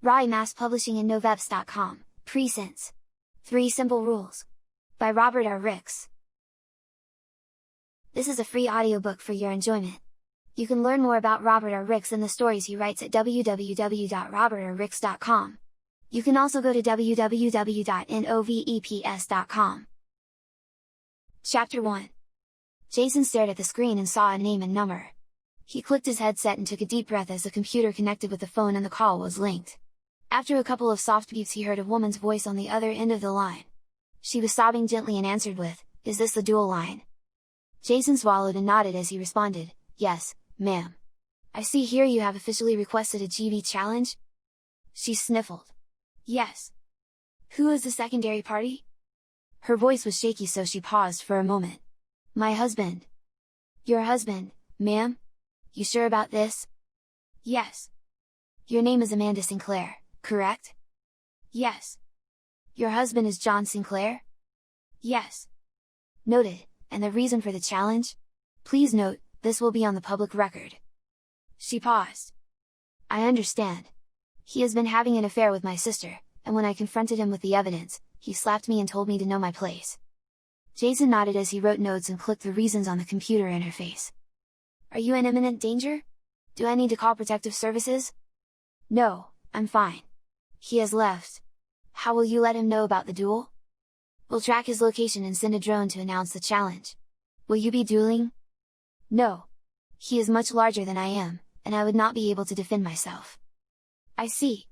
Rai Mass Publishing and NovEps.com, Presents. 3 Simple Rules. By Robert R. Ricks. This is a free audiobook for your enjoyment. You can learn more about Robert R. Ricks and the stories he writes at www.robertrricks.com. You can also go to www.noveps.com. Chapter 1. Jason stared at the screen and saw a name and number. He clicked his headset and took a deep breath as the computer connected with the phone and the call was linked. After a couple of soft beeps he heard a woman's voice on the other end of the line. She was sobbing gently and answered with, "Is this the dual line?" Jason swallowed and nodded as he responded, "Yes, ma'am. I see here you have officially requested a GV challenge?" She sniffled. "Yes. Who is the secondary party?" Her voice was shaky so she paused for a moment. "My husband." "Your husband, ma'am? You sure about this?" "Yes." "Your name is Amanda Sinclair, correct?" "Yes." "Your husband is John Sinclair?" "Yes." "Noted, and the reason for the challenge? Please note, this will be on the public record." She paused. "I understand. He has been having an affair with my sister, and when I confronted him with the evidence, he slapped me and told me to know my place." Jason nodded as he wrote notes and clicked the reasons on the computer interface. "Are you in imminent danger? Do I need to call protective services?" "No, I'm fine. He has left. How will you let him know about the duel?" "We'll track his location and send a drone to announce the challenge." "Will you be dueling?" "No. He is much larger than I am, and I would not be able to defend myself." "I see.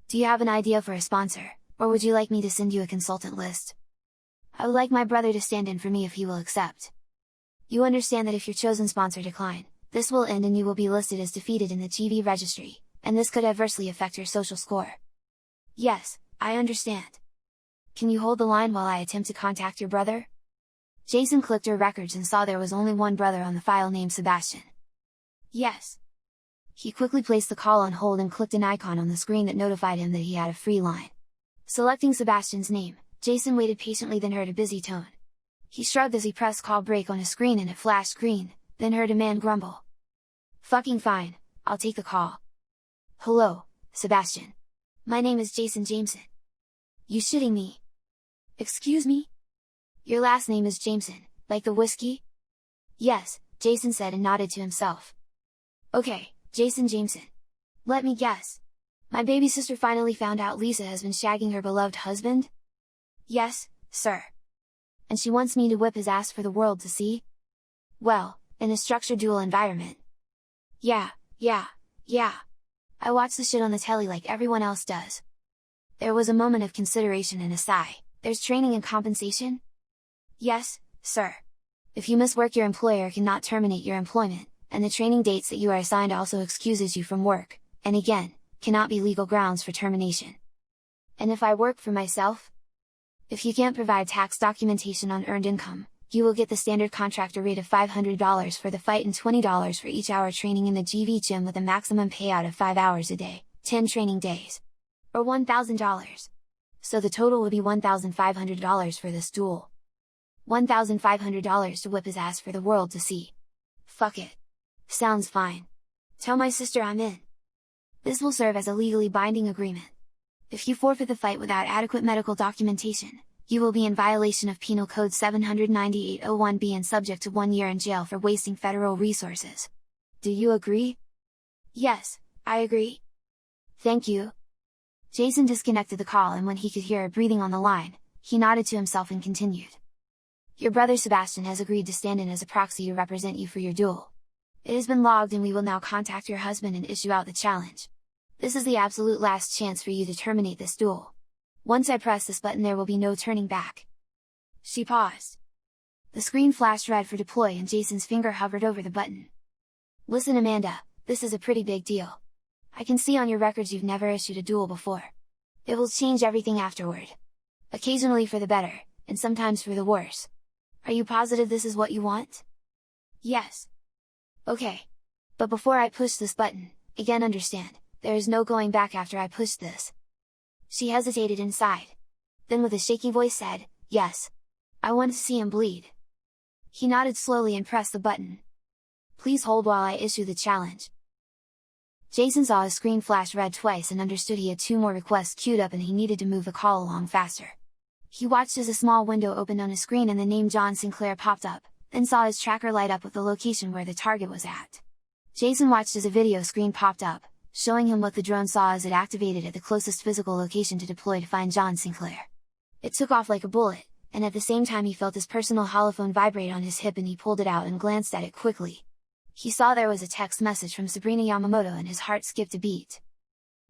Do you have an idea for a sponsor, or would you like me to send you a consultant list?" "I would like my brother to stand in for me if he will accept." "You understand that if your chosen sponsor decline, this will end and you will be listed as defeated in the GV registry, and this could adversely affect your social score." "Yes, I understand. Can you hold the line while I attempt to contact your brother?" Jason clicked her records and saw there was only one brother on the file named Sebastian. "Yes." He quickly placed the call on hold and clicked an icon on the screen that notified him that he had a free line. Selecting Sebastian's name, Jason waited patiently then heard a busy tone. He shrugged as he pressed call break on his screen and it flashed green, then heard a man grumble. "Fucking fine, I'll take the call." "Hello, Sebastian. My name is Jason Jameson." "You shitting me? Excuse me? Your last name is Jameson, like the whiskey?" "Yes," Jason said and nodded to himself. "Okay, Jason Jameson. Let me guess. My baby sister finally found out Lisa has been shagging her beloved husband?" "Yes, sir. And she wants me to whip his ass for the world to see?" "Well, in a structured dual environment." Yeah. I watch the shit on the telly like everyone else does." There was a moment of consideration and a sigh. "There's training and compensation?" "Yes, sir. If you miss work your employer cannot terminate your employment, and the training dates that you are assigned also excuses you from work, and again, cannot be legal grounds for termination." "And if I work for myself?" "If you can't provide tax documentation on earned income, you will get the standard contractor rate of $500 for the fight and $20 for each hour training in the GV gym with a maximum payout of 5 hours a day, 10 training days. Or $1,000. So the total would be $1,500 for this duel. $1,500 to whip his ass for the world to see. Fuck it. Sounds fine. Tell my sister I'm in." This will serve as a legally binding agreement. If you forfeit the fight without adequate medical documentation, you will be in violation of Penal Code 798-01B and subject to 1 year in jail for wasting federal resources. Do you agree?" "Yes, I agree." "Thank you." Jason disconnected the call and when he could hear her breathing on the line, he nodded to himself and continued. "Your brother Sebastian has agreed to stand in as a proxy to represent you for your duel. It has been logged and we will now contact your husband and issue out the challenge. This is the absolute last chance for you to terminate this duel. Once I press this button there will be no turning back." She paused. The screen flashed red for deploy and Jason's finger hovered over the button. "Listen Amanda, this is a pretty big deal. I can see on your records you've never issued a duel before. It will change everything afterward. Occasionally for the better, and sometimes for the worse. Are you positive this is what you want?" "Yes." "Okay. But before I push this button, again understand, there is no going back after I push this." She hesitated and sighed. Then with a shaky voice said, "Yes. I want to see him bleed." He nodded slowly and pressed the button. "Please hold while I issue the challenge." Jason saw his screen flash red twice and understood he had 2 more requests queued up and he needed to move the call along faster. He watched as a small window opened on his screen and the name John Sinclair popped up, then saw his tracker light up with the location where the target was at. Jason watched as a video screen popped up, showing him what the drone saw as it activated at the closest physical location to deploy to find John Sinclair. It took off like a bullet, and at the same time he felt his personal holophone vibrate on his hip and he pulled it out and glanced at it quickly. He saw there was a text message from Sabrina Yamamoto and his heart skipped a beat.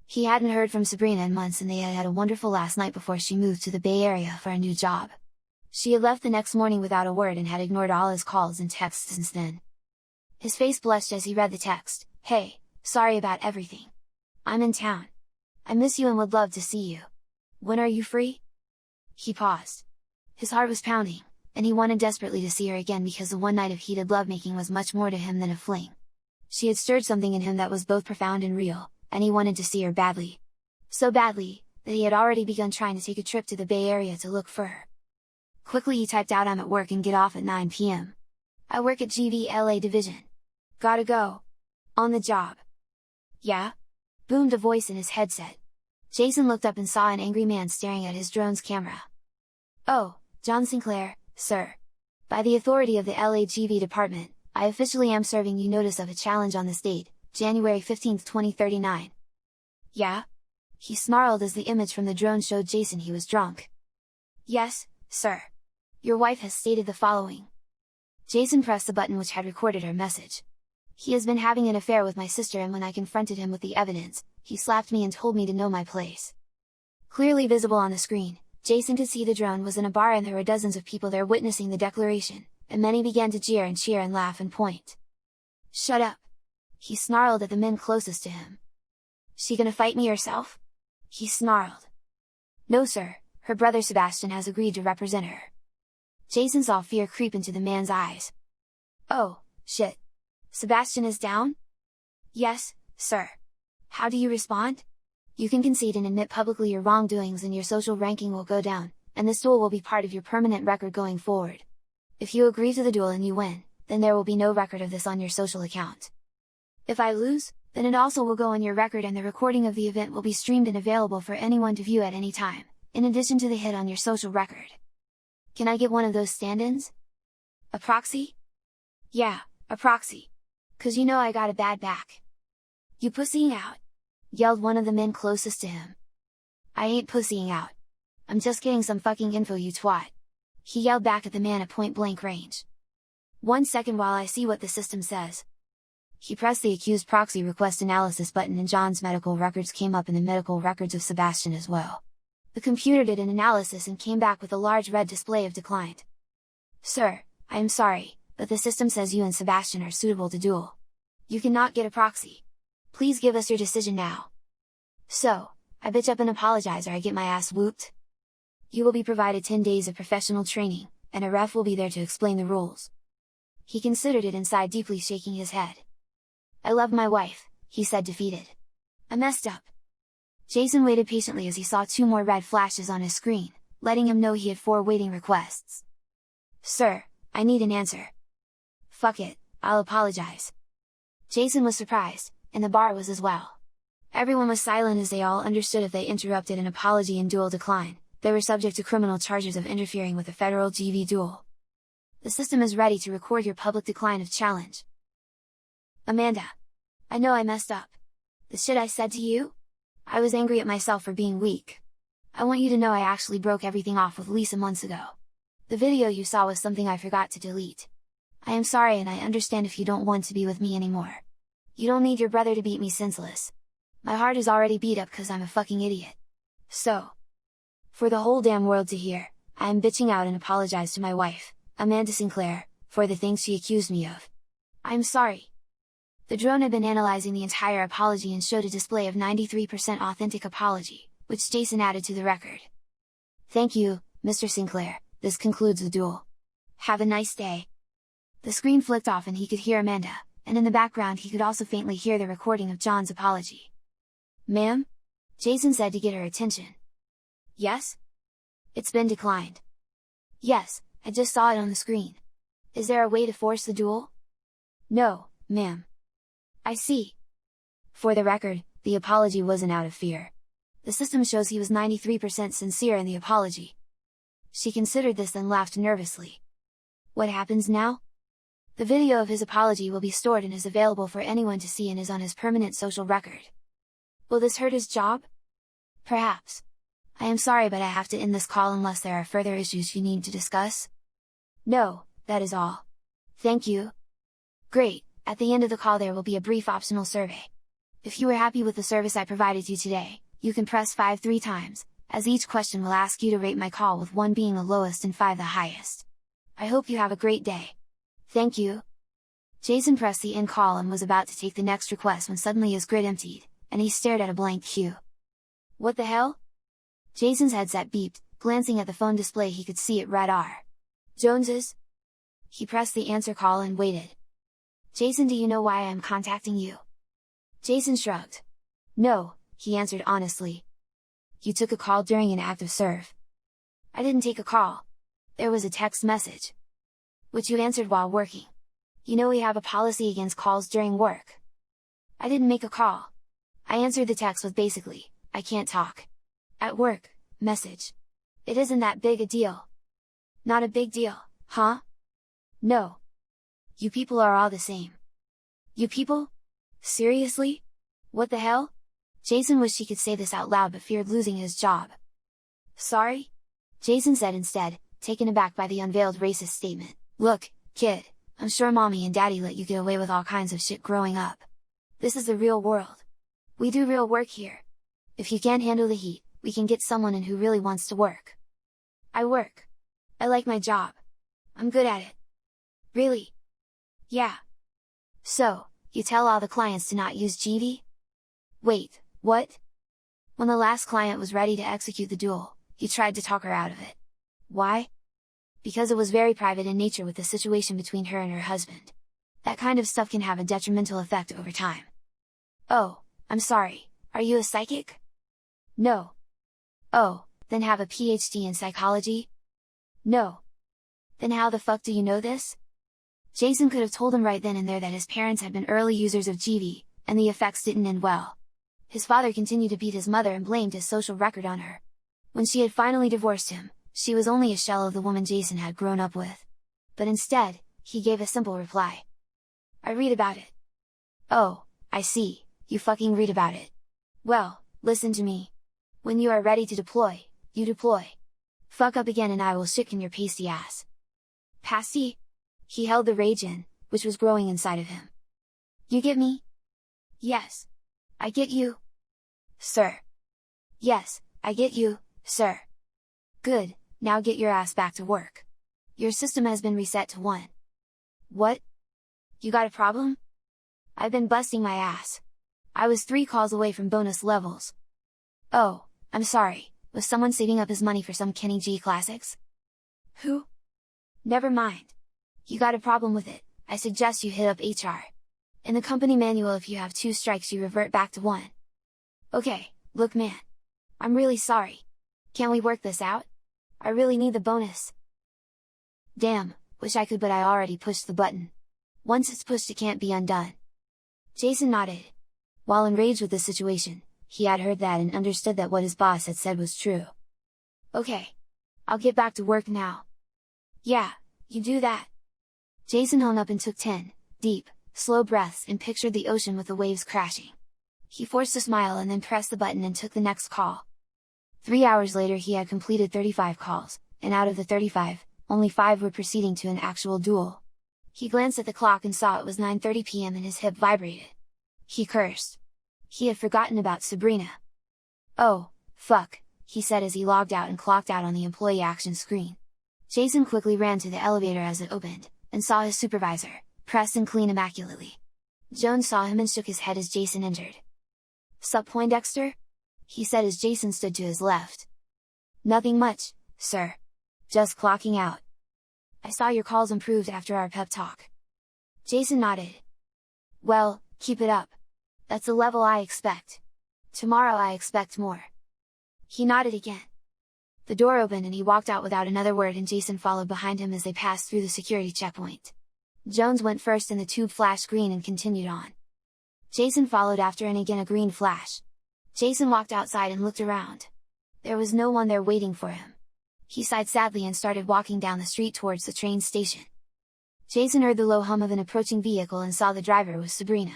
He hadn't heard from Sabrina in months and they had had a wonderful last night before she moved to the Bay Area for a new job. She had left the next morning without a word and had ignored all his calls and texts since then. His face blushed as he read the text. "Hey, sorry about everything. I'm in town. I miss you and would love to see you. When are you free?" He paused. His heart was pounding, and he wanted desperately to see her again because the one night of heated lovemaking was much more to him than a fling. She had stirred something in him that was both profound and real, and he wanted to see her badly. So badly, that he had already begun trying to take a trip to the Bay Area to look for her. Quickly he typed out, "I'm at work and get off at 9 p.m. I work at GVLA Division. Gotta go. On the job." "Yeah?" boomed a voice in his headset. Jason looked up and saw an angry man staring at his drone's camera. "Oh, John Sinclair, sir. By the authority of the LAGV department, I officially am serving you notice of a challenge on this date, January 15, 2039. "Yeah?" He snarled as the image from the drone showed Jason he was drunk. "Yes, sir. Your wife has stated the following." Jason pressed the button which had recorded her message. "He has been having an affair with my sister and when I confronted him with the evidence, he slapped me and told me to know my place." Clearly visible on the screen, Jason could see the drone was in a bar and there were dozens of people there witnessing the declaration, and many began to jeer and cheer and laugh and point. "Shut up!" he snarled at the men closest to him. "She gonna fight me herself?" he snarled. "No sir, her brother Sebastian has agreed to represent her." Jason saw fear creep into the man's eyes. "Oh, shit! Sebastian is down?" "Yes, sir." "How do you respond?" "You can concede and admit publicly your wrongdoings and your social ranking will go down, and this duel will be part of your permanent record going forward. If you agree to the duel and you win, then there will be no record of this on your social account. If I lose, then it also will go on your record and the recording of the event will be streamed and available for anyone to view at any time, in addition to the hit on your social record. Can I get one of those stand-ins? A proxy?" "Yeah, a proxy. 'Cause you know I got a bad back." "You pussying out?" yelled one of the men closest to him. "I ain't pussying out. I'm just getting some fucking info, you twat," he yelled back at the man at point blank range. "1 second while I see what the system says." He pressed the accused proxy request analysis button and John's medical records came up in the medical records of Sebastian as well. The computer did an analysis and came back with a large red display of declined. "Sir, I am sorry, but the system says you and Sebastian are suitable to duel. You cannot get a proxy. Please give us your decision now. So, I bitch up and apologize or I get my ass whooped. You will be provided 10 days of professional training, and a ref will be there to explain the rules." He considered it inside, deeply shaking his head. "I love my wife," he said defeated. "I messed up." Jason waited patiently as he saw 2 more red flashes on his screen, letting him know he had 4 waiting requests. "Sir, I need an answer." "Fuck it, I'll apologize." Jason was surprised, and the bar was as well. Everyone was silent as they all understood if they interrupted an apology and duel decline, they were subject to criminal charges of interfering with a federal GV duel. The system is ready to record your public decline of challenge. "Amanda. I know I messed up. The shit I said to you? I was angry at myself for being weak. I want you to know I actually broke everything off with Lisa months ago. The video you saw was something I forgot to delete. I am sorry and I understand if you don't want to be with me anymore. You don't need your brother to beat me senseless. My heart is already beat up 'cause I'm a fucking idiot. So, for the whole damn world to hear, I am bitching out and apologize to my wife, Amanda Sinclair, for the things she accused me of. I'm sorry." The drone had been analyzing the entire apology and showed a display of 93% authentic apology, which Jason added to the record. "Thank you, Mr. Sinclair, this concludes the duel. Have a nice day." The screen flicked off and he could hear Amanda, and in the background he could also faintly hear the recording of John's apology. "Ma'am?" Jason said to get her attention. "Yes?" "It's been declined." "Yes, I just saw it on the screen. Is there a way to force the duel?" "No, ma'am." "I see. For the record, the apology wasn't out of fear. The system shows he was 93% sincere in the apology. She considered this then laughed nervously. What happens now? The video of his apology will be stored and is available for anyone to see and is on his permanent social record. Will this hurt his job? Perhaps. I am sorry, but I have to end this call unless there are further issues you need to discuss. No, that is all. Thank you. Great, at the end of the call there will be a brief optional survey. If you are happy with the service I provided you today, you can press 5 3 times, as each question will ask you to rate my call with 1 being the lowest and 5 the highest. I hope you have a great day. Thank you. Jason pressed the end call and was about to take the next request when suddenly his grid emptied, and he stared at a blank queue. What the hell? Jason's headset beeped, glancing at the phone display he could see it read R. Jones's? He pressed the answer call and waited. Jason, do you know why I am contacting you? Jason shrugged. No, he answered honestly. You took a call during an active serve. I didn't take a call. There was a text message. Which you answered while working. You know we have a policy against calls during work. I didn't make a call. I answered the text with basically, I can't talk. At work, message. It isn't that big a deal. Not a big deal, huh? No. You people are all the same. You people? Seriously? What the hell? Jason wished he could say this out loud but feared losing his job. Sorry? Jason said instead, taken aback by the unveiled racist statement. Look, kid, I'm sure mommy and daddy let you get away with all kinds of shit growing up. This is the real world. We do real work here. If you can't handle the heat, we can get someone in who really wants to work. I work. I like my job. I'm good at it. Really? Yeah. So, you tell all the clients to not use GV? Wait, what? When the last client was ready to execute the duel, you tried to talk her out of it. Why? Because it was very private in nature with the situation between her and her husband. That kind of stuff can have a detrimental effect over time. Oh, I'm sorry, are you a psychic? No. Oh, then have a PhD in psychology? No. Then how the fuck do you know this? Jason could have told him right then and there that his parents had been early users of GV, and the effects didn't end well. His father continued to beat his mother and blamed his social record on her. When she had finally divorced him, she was only a shell of the woman Jason had grown up with. But instead, he gave a simple reply. I read about it. Oh, I see, you fucking read about it. Well, listen to me. When you are ready to deploy, you deploy. Fuck up again and I will shit in your pasty ass. Pasty? He held the rage in, which was growing inside of him. You get me? Yes. I get you. Sir. Yes, I get you, sir. Good, now get your ass back to work. Your system has been reset to 1. What? You got a problem? I've been busting my ass. I was 3 calls away from bonus levels. Oh, I'm sorry, was someone saving up his money for some Kenny G classics? Who? Never mind. You got a problem with it, I suggest you hit up HR. In the company manual if you have 2 strikes you revert back to 1. Okay, look man. I'm really sorry. Can we work this out? I really need the bonus. Damn, wish I could but I already pushed the button. Once it's pushed it can't be undone. Jason nodded. While enraged with the situation, he had heard that and understood that what his boss had said was true. Okay. I'll get back to work now. Yeah, you do that. Jason hung up and took 10, deep, slow breaths and pictured the ocean with the waves crashing. He forced a smile and then pressed the button and took the next call. 3 hours later he had completed 35 calls, and out of the 35, only 5 were proceeding to an actual duel. He glanced at the clock and saw it was 9:30 p.m. and his hip vibrated. He cursed. He had forgotten about Sabrina. Oh, fuck, he said as he logged out and clocked out on the employee action screen. Jason quickly ran to the elevator as it opened, and saw his supervisor, pressed and clean immaculately. Jones saw him and shook his head as Jason entered. Sup Poindexter? He said as Jason stood to his left. Nothing much, sir. Just clocking out. I saw your calls improved after our pep talk. Jason nodded. Well, keep it up. That's the level I expect. Tomorrow I expect more. He nodded again. The door opened and he walked out without another word and Jason followed behind him as they passed through the security checkpoint. Jones went first and the tube flashed green and continued on. Jason followed after, and again a green flash. Jason walked outside and looked around. There was no one there waiting for him. He sighed sadly and started walking down the street towards the train station. Jason heard the low hum of an approaching vehicle and saw the driver was Sabrina.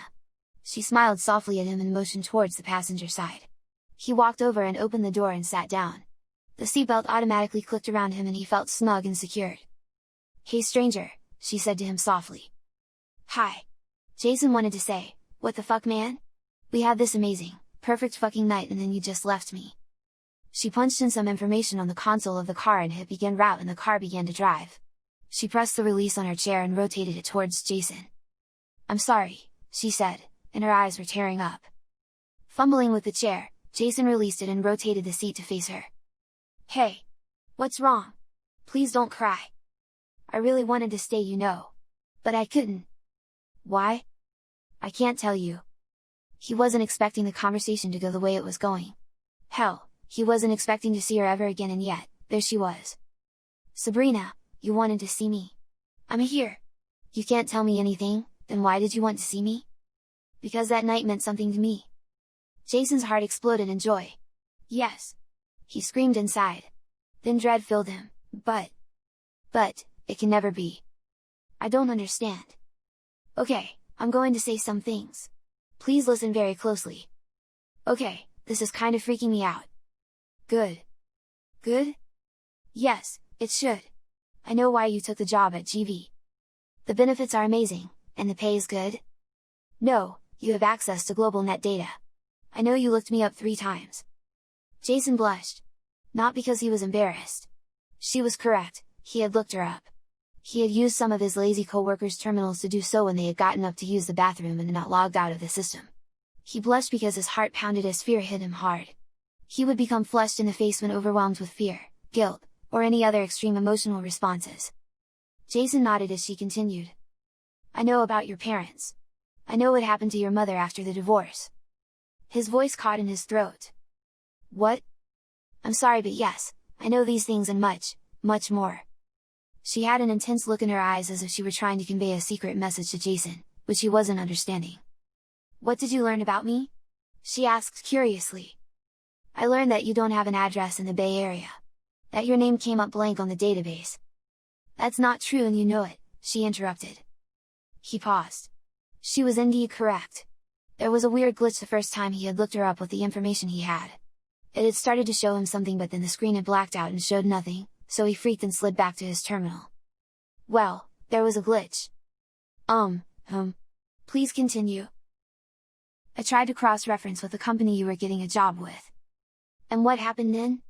She smiled softly at him and motioned towards the passenger side. He walked over and opened the door and sat down. The seatbelt automatically clicked around him and he felt snug and secured. "Hey stranger," she said to him softly. "Hi." Jason wanted to say, "What the fuck, man? We had this amazing, perfect fucking night and then you just left me." She punched in some information on the console of the car and hit begin route, and the car began to drive. She pressed the release on her chair and rotated it towards Jason. "I'm sorry," she said, and her eyes were tearing up. Fumbling with the chair, Jason released it and rotated the seat to face her. "Hey! What's wrong? Please don't cry. I really wanted to stay, you know. But I couldn't." "Why?" "I can't tell you." He wasn't expecting the conversation to go the way it was going. Hell, he wasn't expecting to see her ever again, and yet, there she was. "Sabrina, you wanted to see me. I'm here." "You can't tell me anything, then why did you want to see me?" "Because that night meant something to me." Jason's heart exploded in joy. "Yes!" he screamed inside. Then dread filled him. But, it can never be. I don't understand." "Okay, I'm going to say some things. Please listen very closely." "Okay, this is kind of freaking me out." "Good. Good? Yes, it should. I know why you took the job at GV. The benefits are amazing, and the pay is good?" "No, you have access to global net data. I know you looked me up 3 times. Jason blushed. Not because he was embarrassed. She was correct, he had looked her up. He had used some of his lazy co-workers' terminals to do so when they had gotten up to use the bathroom and had not logged out of the system. He blushed because his heart pounded as fear hit him hard. He would become flushed in the face when overwhelmed with fear, guilt, or any other extreme emotional responses. Jason nodded as she continued. "I know about your parents. I know what happened to your mother after the divorce." His voice caught in his throat. "What?" "I'm sorry, but yes, I know these things and much, much more." She had an intense look in her eyes as if she were trying to convey a secret message to Jason, which he wasn't understanding. "What did you learn about me?" she asked curiously. "I learned that you don't have an address in the Bay Area. That your name came up blank on the database." "That's not true and you know it," she interrupted. He paused. She was indeed correct. There was a weird glitch the first time he had looked her up with the information he had. It had started to show him something, but then the screen had blacked out and showed nothing, so he freaked and slid back to his terminal. "Well, there was a glitch." Please continue." "I tried to cross-reference with the company you were getting a job with." "And what happened then?"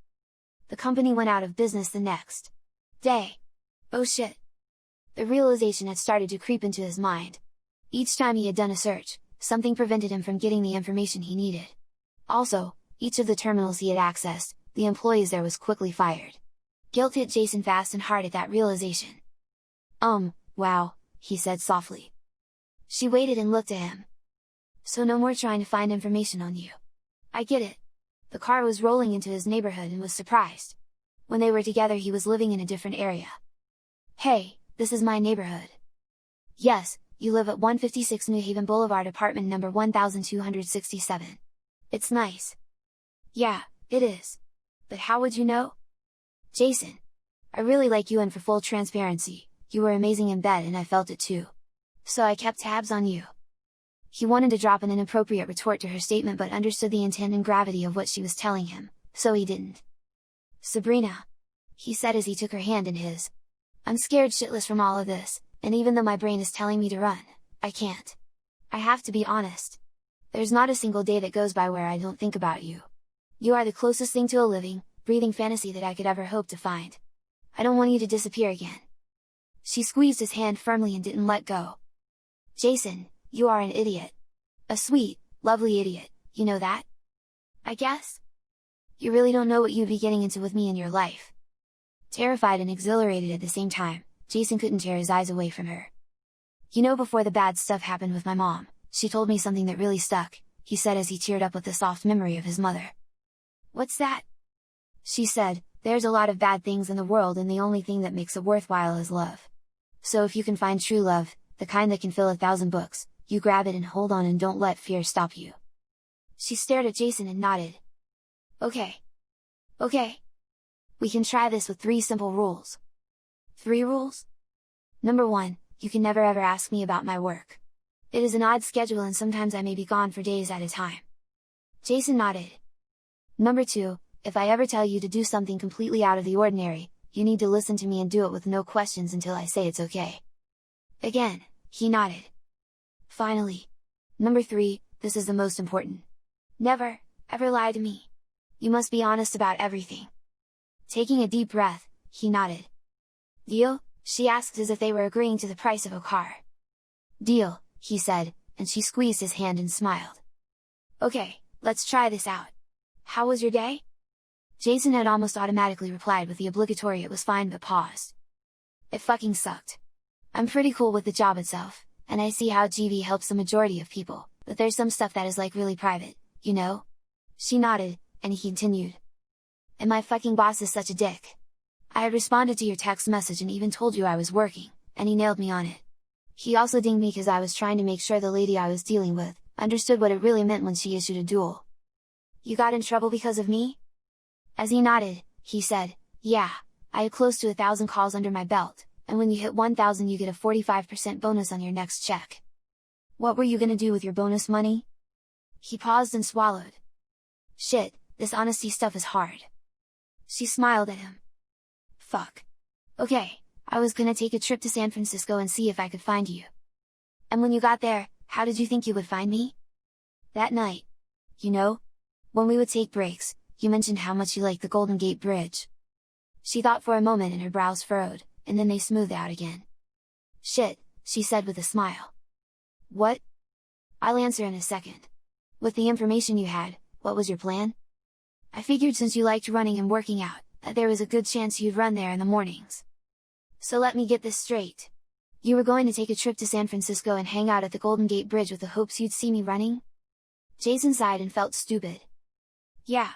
"The company went out of business the next day." "Oh shit." The realization had started to creep into his mind. Each time he had done a search, something prevented him from getting the information he needed. Also, each of the terminals he had accessed, the employees there was quickly fired. Guilt hit Jason fast and hard at that realization. Wow," he said softly. She waited and looked at him. "So no more trying to find information on you. I get it." The car was rolling into his neighborhood and was surprised. When they were together he was living in a different area. "Hey, this is my neighborhood." "Yes, you live at 156 New Haven Boulevard, apartment number 1267. It's nice." "Yeah, it is. But how would you know?" "Jason. I really like you, and for full transparency, you were amazing in bed and I felt it too. So I kept tabs on you." He wanted to drop an inappropriate retort to her statement but understood the intent and gravity of what she was telling him, so he didn't. "Sabrina," he said as he took her hand in his. "I'm scared shitless from all of this, and even though my brain is telling me to run, I can't. I have to be honest. There's not a single day that goes by where I don't think about you. You are the closest thing to a living, breathing fantasy that I could ever hope to find. I don't want you to disappear again." She squeezed his hand firmly and didn't let go. "Jason, you are an idiot. A sweet, lovely idiot, you know that? I guess? You really don't know what you'd be getting into with me in your life." Terrified and exhilarated at the same time, Jason couldn't tear his eyes away from her. "You know, before the bad stuff happened with my mom, she told me something that really stuck," he said as he teared up with the soft memory of his mother. "What's that?" She said, "There's a lot of bad things in the world and the only thing that makes it worthwhile is love. So if you can find true love, the kind that can fill 1,000 books, you grab it and hold on and don't let fear stop you. She stared at Jason and nodded. Okay. Okay. We can try this with 3 simple rules. 3 rules? Number 1, you can never ever ask me about my work. It is an odd schedule and sometimes I may be gone for days at a time. Jason nodded. Number 2, if I ever tell you to do something completely out of the ordinary, you need to listen to me and do it with no questions until I say it's okay. Again, he nodded. Finally. Number 3, this is the most important. Never, ever lie to me. You must be honest about everything. Taking a deep breath, he nodded. Deal? She asked as if they were agreeing to the price of a car. Deal, he said, and she squeezed his hand and smiled. Okay, let's try this out. How was your day? Jason had almost automatically replied with the obligatory "it was fine" but paused. It fucking sucked. I'm pretty cool with the job itself, and I see how GV helps the majority of people, but there's some stuff that is like really private, you know? She nodded, and he continued. And my fucking boss is such a dick. I had responded to your text message and even told you I was working, and he nailed me on it. He also dinged me cause I was trying to make sure the lady I was dealing with understood what it really meant when she issued a duel. You got in trouble because of me? As he nodded, he said, yeah, I had close to 1,000 calls under my belt, and when you hit 1,000 you get a 45% bonus on your next check. What were you gonna do with your bonus money? He paused and swallowed. Shit, this honesty stuff is hard. She smiled at him. Fuck. Okay, I was gonna take a trip to San Francisco and see if I could find you. And when you got there, how did you think you would find me? That night. You know? When we would take breaks, you mentioned how much you liked the Golden Gate Bridge. She thought for a moment and her brows furrowed, and then they smoothed out again. Shit, she said with a smile. What? I'll answer in a second. With the information you had, what was your plan? I figured since you liked running and working out, that there was a good chance you'd run there in the mornings. So let me get this straight. You were going to take a trip to San Francisco and hang out at the Golden Gate Bridge with the hopes you'd see me running? Jason sighed and felt stupid. Yeah.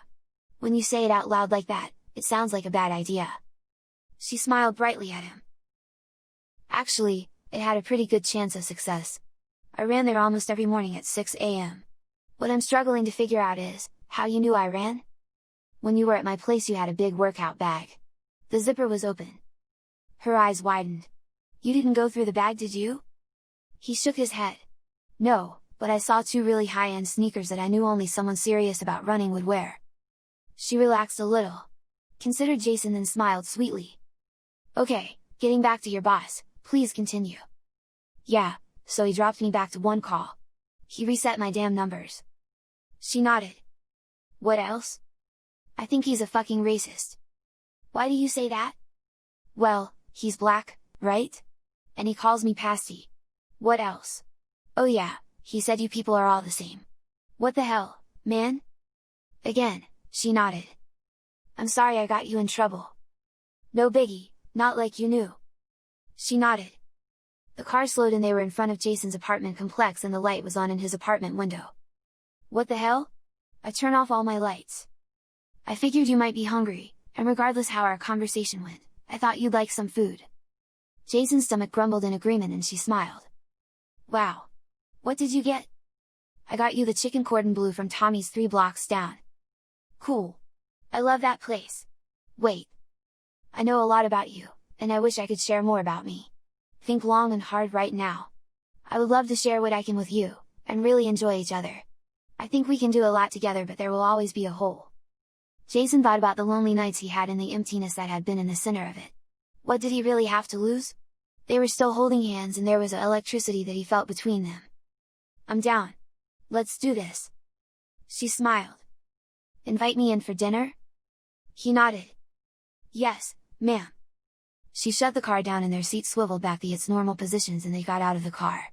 When you say it out loud like that, it sounds like a bad idea. She smiled brightly at him. Actually, it had a pretty good chance of success. I ran there almost every morning at 6 a.m. What I'm struggling to figure out is, how you knew I ran? When you were at my place you had a big workout bag. The zipper was open. Her eyes widened. You didn't go through the bag, did you? He shook his head. No, but I saw 2 really high-end sneakers that I knew only someone serious about running would wear. She relaxed a little. Considered Jason then smiled sweetly. Okay, getting back to your boss, please continue. Yeah, so he dropped me back to 1 call. He reset my damn numbers. She nodded. What else? I think he's a fucking racist. Why do you say that? Well, he's black, right? And he calls me pasty. What else? Oh yeah, he said you people are all the same. What the hell, man? Again, she nodded. I'm sorry I got you in trouble. No biggie, not like you knew. She nodded. The car slowed and they were in front of Jason's apartment complex and the light was on in his apartment window. What the hell? I turn off all my lights. I figured you might be hungry, and regardless how our conversation went, I thought you'd like some food. Jason's stomach grumbled in agreement and she smiled. Wow! What did you get? I got you the chicken cordon bleu from Tommy's 3 blocks down. Cool! I love that place! Wait! I know a lot about you, and I wish I could share more about me. Think long and hard right now. I would love to share what I can with you, and really enjoy each other. I think we can do a lot together but there will always be a hole. Jason thought about the lonely nights he had and the emptiness that had been in the center of it. What did he really have to lose? They were still holding hands and there was an electricity that he felt between them. I'm down. Let's do this. She smiled. Invite me in for dinner? He nodded. Yes, ma'am. She shut the car down and their seats swiveled back to its normal positions and they got out of the car.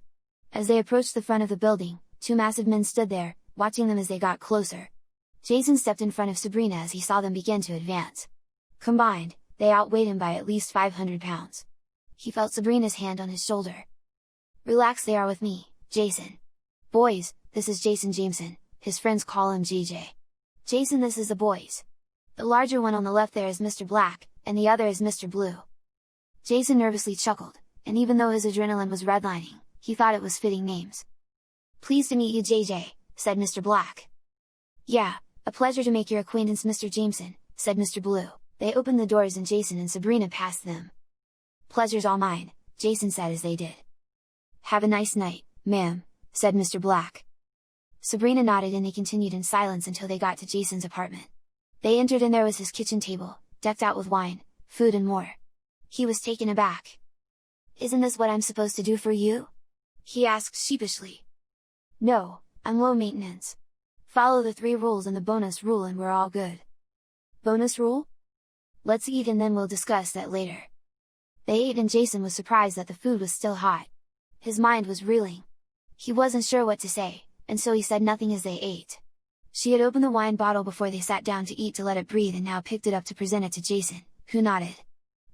As they approached the front of the building, 2 massive men stood there, watching them as they got closer. Jason stepped in front of Sabrina as he saw them begin to advance. Combined, they outweighed him by at least 500 pounds. He felt Sabrina's hand on his shoulder. Relax, they are with me, Jason. Boys, this is Jason Jameson, his friends call him JJ. Jason, this is the boys. The larger one on the left there is Mr. Black, and the other is Mr. Blue. Jason nervously chuckled, and even though his adrenaline was redlining, he thought it was fitting names. Pleased to meet you, JJ, said Mr. Black. Yeah, a pleasure to make your acquaintance, Mr. Jameson, said Mr. Blue. They opened the doors and Jason and Sabrina passed them. Pleasure's all mine, Jason said as they did. Have a nice night, ma'am, said Mr. Black. Sabrina nodded and they continued in silence until they got to Jason's apartment. They entered and there was his kitchen table, decked out with wine, food and more. He was taken aback. Isn't this what I'm supposed to do for you? He asked sheepishly. No, I'm low maintenance. Follow the 3 rules and the bonus rule and we're all good. Bonus rule? Let's eat and then we'll discuss that later. They ate and Jason was surprised that the food was still hot. His mind was reeling. He wasn't sure what to say, and so he said nothing as they ate. She had opened the wine bottle before they sat down to eat to let it breathe and now picked it up to present it to Jason, who nodded.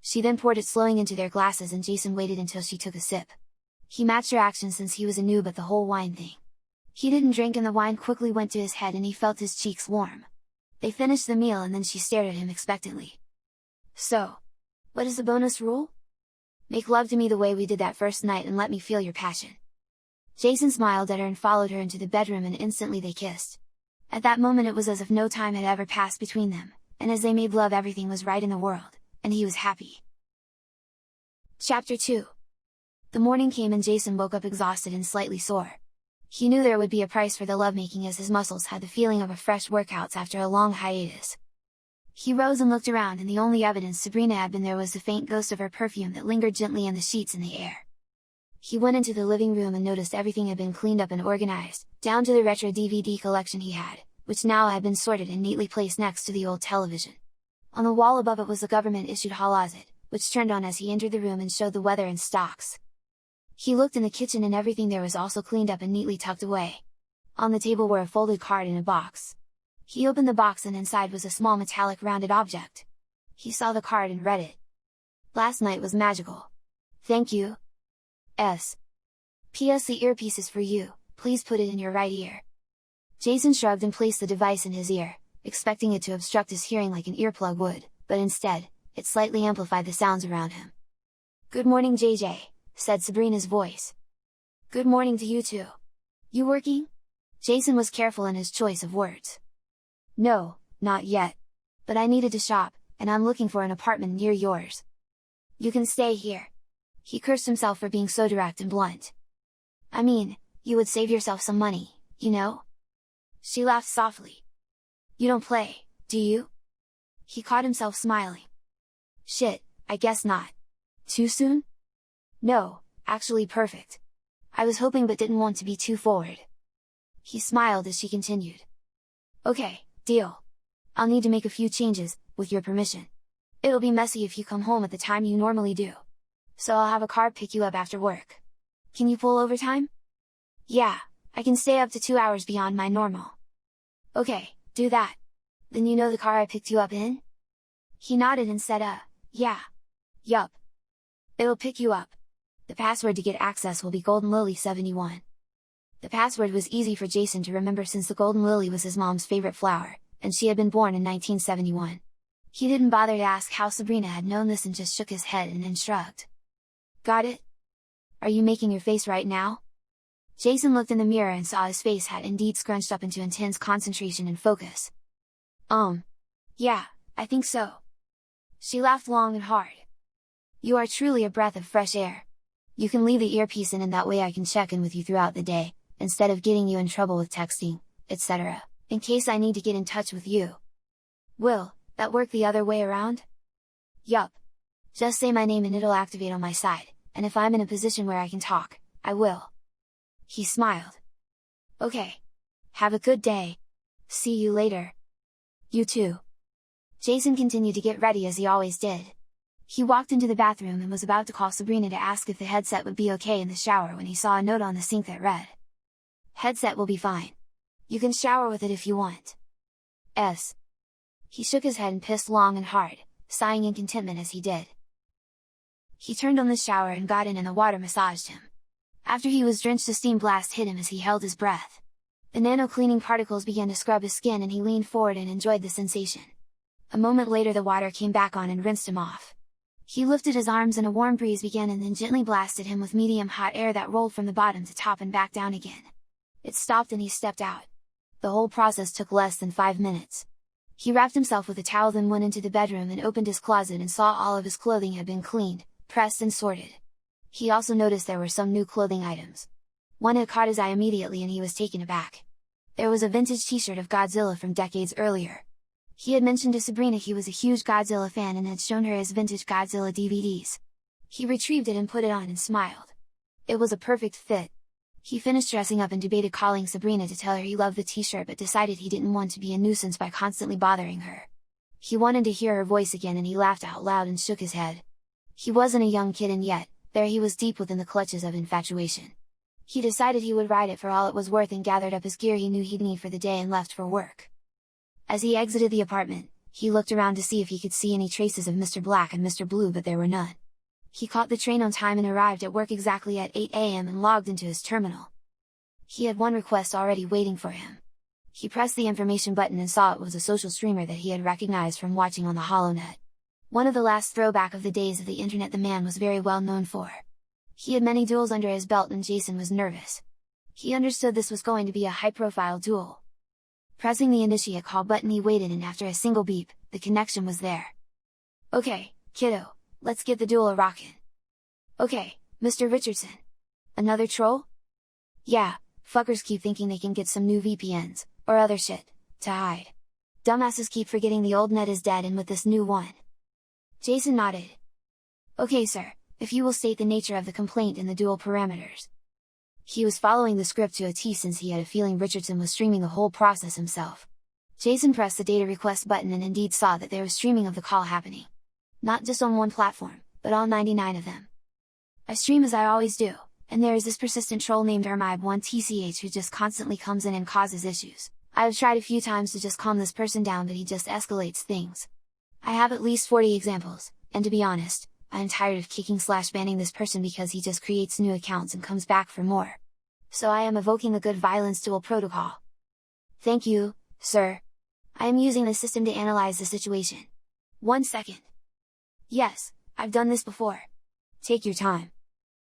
She then poured it slowly into their glasses and Jason waited until she took a sip. He matched her action since he was a noob at the whole wine thing. He didn't drink and the wine quickly went to his head and he felt his cheeks warm. They finished the meal and then she stared at him expectantly. So, what is the bonus rule? Make love to me the way we did that first night and let me feel your passion. Jason smiled at her and followed her into the bedroom and instantly they kissed. At that moment it was as if no time had ever passed between them, and as they made love everything was right in the world, and he was happy. Chapter 2. The morning came and Jason woke up exhausted and slightly sore. He knew there would be a price for the lovemaking as his muscles had the feeling of a fresh workouts after a long hiatus. He rose and looked around and the only evidence Sabrina had been there was the faint ghost of her perfume that lingered gently in the sheets in the air. He went into the living room and noticed everything had been cleaned up and organized, down to the retro DVD collection he had, which now had been sorted and neatly placed next to the old television. On the wall above it was the government-issued Halazit, which turned on as he entered the room and showed the weather and stocks. He looked in the kitchen and everything there was also cleaned up and neatly tucked away. On the table were a folded card in a box. He opened the box and inside was a small metallic rounded object. He saw the card and read it. Last night was magical. Thank you. P.S. The earpiece is for you, please put it in your right ear. Jason shrugged and placed the device in his ear, expecting it to obstruct his hearing like an earplug would, but instead, it slightly amplified the sounds around him. Good morning, JJ, said Sabrina's voice. Good morning to you too. You working? Jason was careful in his choice of words. No, not yet. But I needed to shop, and I'm looking for an apartment near yours. You can stay here. He cursed himself for being so direct and blunt. I mean, you would save yourself some money, you know? She laughed softly. You don't play, do you? He caught himself smiling. Shit, I guess not. Too soon? No, actually perfect. I was hoping but didn't want to be too forward. He smiled as she continued. Okay, deal. I'll need to make a few changes, with your permission. It'll be messy if you come home at the time you normally do. So I'll have a car pick you up after work. Can you pull overtime? Yeah, I can stay up to 2 hours beyond my normal. Okay, do that. Then you know the car I picked you up in? He nodded and said yeah. Yup. It'll pick you up. The password to get access will be Golden Lily 71. The password was easy for Jason to remember since the Golden Lily was his mom's favorite flower, and she had been born in 1971. He didn't bother to ask how Sabrina had known this and just shook his head and then shrugged. Got it? Are you making your face right now? Jason looked in the mirror and saw his face had indeed scrunched up into intense concentration and focus. Yeah, I think so. She laughed long and hard. You are truly a breath of fresh air. You can leave the earpiece in and that way I can check in with you throughout the day, instead of getting you in trouble with texting, etc., in case I need to get in touch with you. Will that work the other way around? Yup. Just say my name and it'll activate on my side, and if I'm in a position where I can talk, I will. He smiled. Okay. Have a good day. See you later. You too. Jason continued to get ready as he always did. He walked into the bathroom and was about to call Sabrina to ask if the headset would be okay in the shower when he saw a note on the sink that read, "Headset will be fine. You can shower with it if you want. S." He shook his head and pissed long and hard, sighing in contentment as he did. He turned on the shower and got in and the water massaged him. After he was drenched, a steam blast hit him as he held his breath. The nano-cleaning particles began to scrub his skin and he leaned forward and enjoyed the sensation. A moment later the water came back on and rinsed him off. He lifted his arms and a warm breeze began and then gently blasted him with medium hot air that rolled from the bottom to top and back down again. It stopped and he stepped out. The whole process took less than 5 minutes. He wrapped himself with a towel, then went into the bedroom and opened his closet and saw all of his clothing had been cleaned, pressed and sorted. He also noticed there were some new clothing items. One had caught his eye immediately and he was taken aback. There was a vintage t-shirt of Godzilla from decades earlier. He had mentioned to Sabrina he was a huge Godzilla fan and had shown her his vintage Godzilla DVDs. He retrieved it and put it on and smiled. It was a perfect fit. He finished dressing up and debated calling Sabrina to tell her he loved the t-shirt, but decided he didn't want to be a nuisance by constantly bothering her. He wanted to hear her voice again and he laughed out loud and shook his head. He wasn't a young kid, and yet, there he was deep within the clutches of infatuation. He decided he would ride it for all it was worth and gathered up his gear he knew he'd need for the day and left for work. As he exited the apartment, he looked around to see if he could see any traces of Mr. Black and Mr. Blue, but there were none. He caught the train on time and arrived at work exactly at 8 a.m. and logged into his terminal. He had one request already waiting for him. He pressed the information button and saw it was a social streamer that he had recognized from watching on the HoloNet. One of the last throwback of the days of the internet the man was very well known for. He had many duels under his belt and Jason was nervous. He understood this was going to be a high-profile duel. Pressing the initiate call button, he waited, and after a single beep, the connection was there. "Okay, kiddo, let's get the duel a-rockin'." "Okay, Mr. Richardson. Another troll?" "Yeah, fuckers keep thinking they can get some new VPNs, or other shit, to hide. Dumbasses keep forgetting the old net is dead and with this new one." Jason nodded. "Okay sir, if you will state the nature of the complaint and the duel parameters." He was following the script to a T since he had a feeling Richardson was streaming the whole process himself. Jason pressed the data request button and indeed saw that there was streaming of the call happening. Not just on one platform, but all 99 of them. "I stream as I always do, and there is this persistent troll named NovEps who just constantly comes in and causes issues. I have tried a few times to just calm this person down, but he just escalates things. I have at least 40 examples, and to be honest, I am tired of kicking/banning this person because he just creates new accounts and comes back for more. So I am evoking the good violence duel protocol." "Thank you, sir. I am using the system to analyze the situation. 1 second. "Yes, I've done this before. Take your time."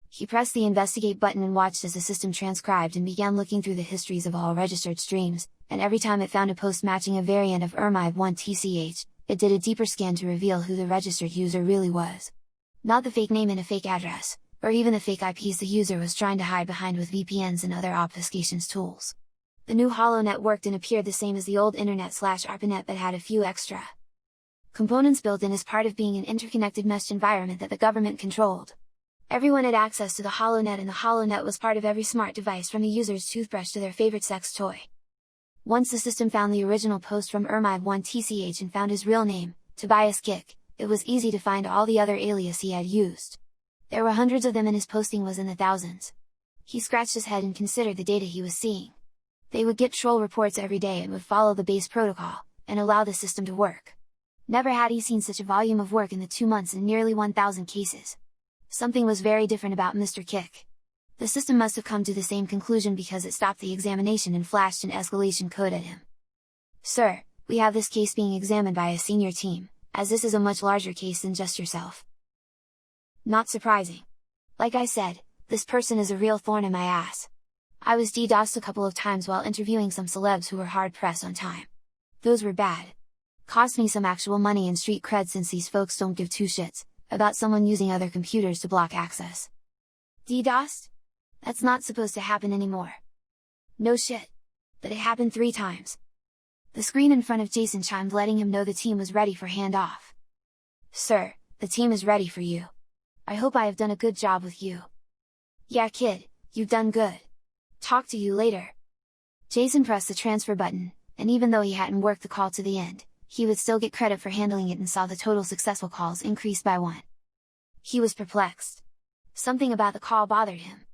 He pressed the investigate button and watched as the system transcribed and began looking through the histories of all registered streams, and every time it found a post matching a variant of NovEps, it did a deeper scan to reveal who the registered user really was. Not the fake name and a fake address, or even the fake IPs the user was trying to hide behind with VPNs and other obfuscations tools. The new HoloNet worked and appeared the same as the old internet/ARPANET, but had a few extra components built in as part of being an interconnected meshed environment that the government controlled. Everyone had access to the HoloNet, and the HoloNet was part of every smart device from the user's toothbrush to their favorite sex toy. Once the system found the original post from NovEps and found his real name, Tobias Kick, it was easy to find all the other alias he had used. There were hundreds of them and his posting was in the thousands. He scratched his head and considered the data he was seeing. They would get troll reports every day and would follow the base protocol, and allow the system to work. Never had he seen such a volume of work in the 2 months and nearly 1,000 cases. Something was very different about Mr. Kick. The system must have come to the same conclusion because it stopped the examination and flashed an escalation code at him. "Sir, we have this case being examined by a senior team, as this is a much larger case than just yourself." Not surprising. Like I said, this person is a real thorn in my ass. I was DDoSed a couple of times while interviewing some celebs who were hard pressed on time. Those were bad. Cost me some actual money and street cred since these folks don't give two shits about someone using other computers to block access. DDoSed? That's not supposed to happen anymore. No shit. But it happened 3 times. The screen in front of Jason chimed, letting him know the team was ready for handoff. "Sir, the team is ready for you. I hope I have done a good job with you." "Yeah kid, you've done good. Talk to you later." Jason pressed the transfer button, and even though he hadn't worked the call to the end, he would still get credit for handling it and saw the total successful calls increase by 1. He was perplexed. Something about the call bothered him.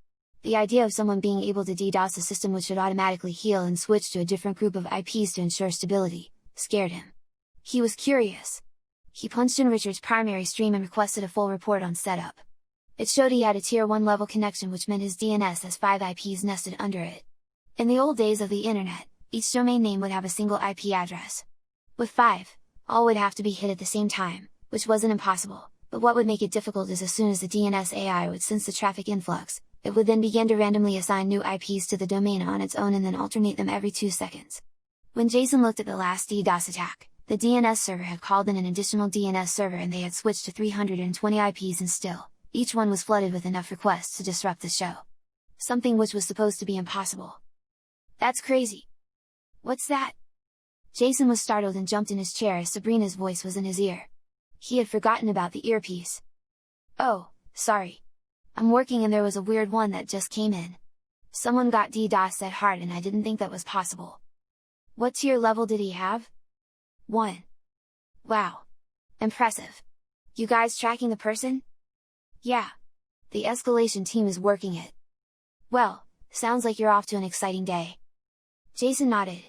The idea of someone being able to DDoS a system which should automatically heal and switch to a different group of IPs to ensure stability, scared him. He was curious. He punched in Richard's primary stream and requested a full report on setup. It showed he had a tier 1 level connection, which meant his DNS has 5 IPs nested under it. In the old days of the internet, each domain name would have a single IP address. With 5, all would have to be hit at the same time, which wasn't impossible, but what would make it difficult is as soon as the DNS AI would sense the traffic influx, It would then begin to randomly assign new IPs to the domain on its own and then alternate them every 2 seconds. When Jason looked at the last DDoS attack, the DNS server had called in an additional DNS server and they had switched to 320 IPs, and still, each one was flooded with enough requests to disrupt the show. Something which was supposed to be impossible. That's crazy! What's that? Jason was startled and jumped in his chair as Sabrina's voice was in his ear. He had forgotten about the earpiece. Oh, sorry. I'm working and there was a weird one that just came in. Someone got DDoSed that hard and I didn't think that was possible. What tier level did he have? 1. Wow! Impressive! You guys tracking the person? Yeah. The escalation team is working it. Well, sounds like you're off to an exciting day. Jason nodded.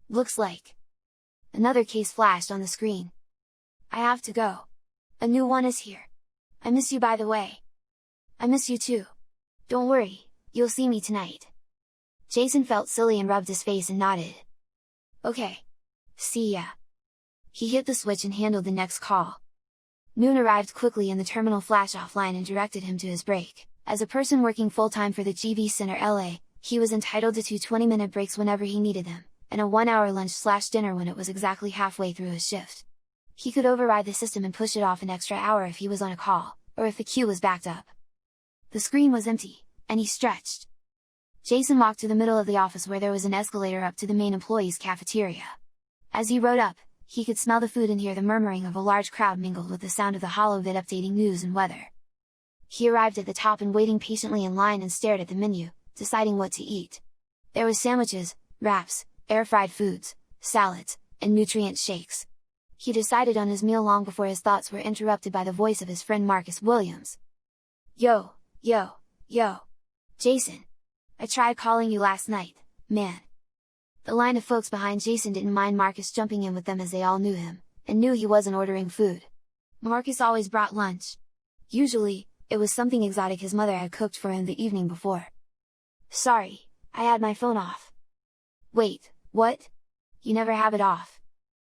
Looks like. Another case flashed on the screen. I have to go. A new one is here. I miss you, by the way. I miss you too. Don't worry, you'll see me tonight. Jason felt silly and rubbed his face and nodded. Okay. See ya. He hit the switch and handled the next call. Noon arrived quickly and the terminal flashed offline and directed him to his break. As a person working full-time for the GV Center LA, he was entitled to 2 20-minute breaks whenever he needed them, and a 1-hour lunch/dinner when it was exactly halfway through his shift. He could override the system and push it off an extra hour if he was on a call, or if the queue was backed up. The screen was empty, and he stretched. Jason walked to the middle of the office where there was an escalator up to the main employees' cafeteria. As he rode up, he could smell the food and hear the murmuring of a large crowd mingled with the sound of the holovid updating news and weather. He arrived at the top and waiting patiently in line and stared at the menu, deciding what to eat. There was sandwiches, wraps, air-fried foods, salads, and nutrient shakes. He decided on his meal long before his thoughts were interrupted by the voice of his friend Marcus Williams. Yo! Jason! I tried calling you last night, man! The line of folks behind Jason didn't mind Marcus jumping in with them as they all knew him, and knew he wasn't ordering food. Marcus always brought lunch. Usually, it was something exotic his mother had cooked for him the evening before. Sorry, I had my phone off. Wait, what? You never have it off?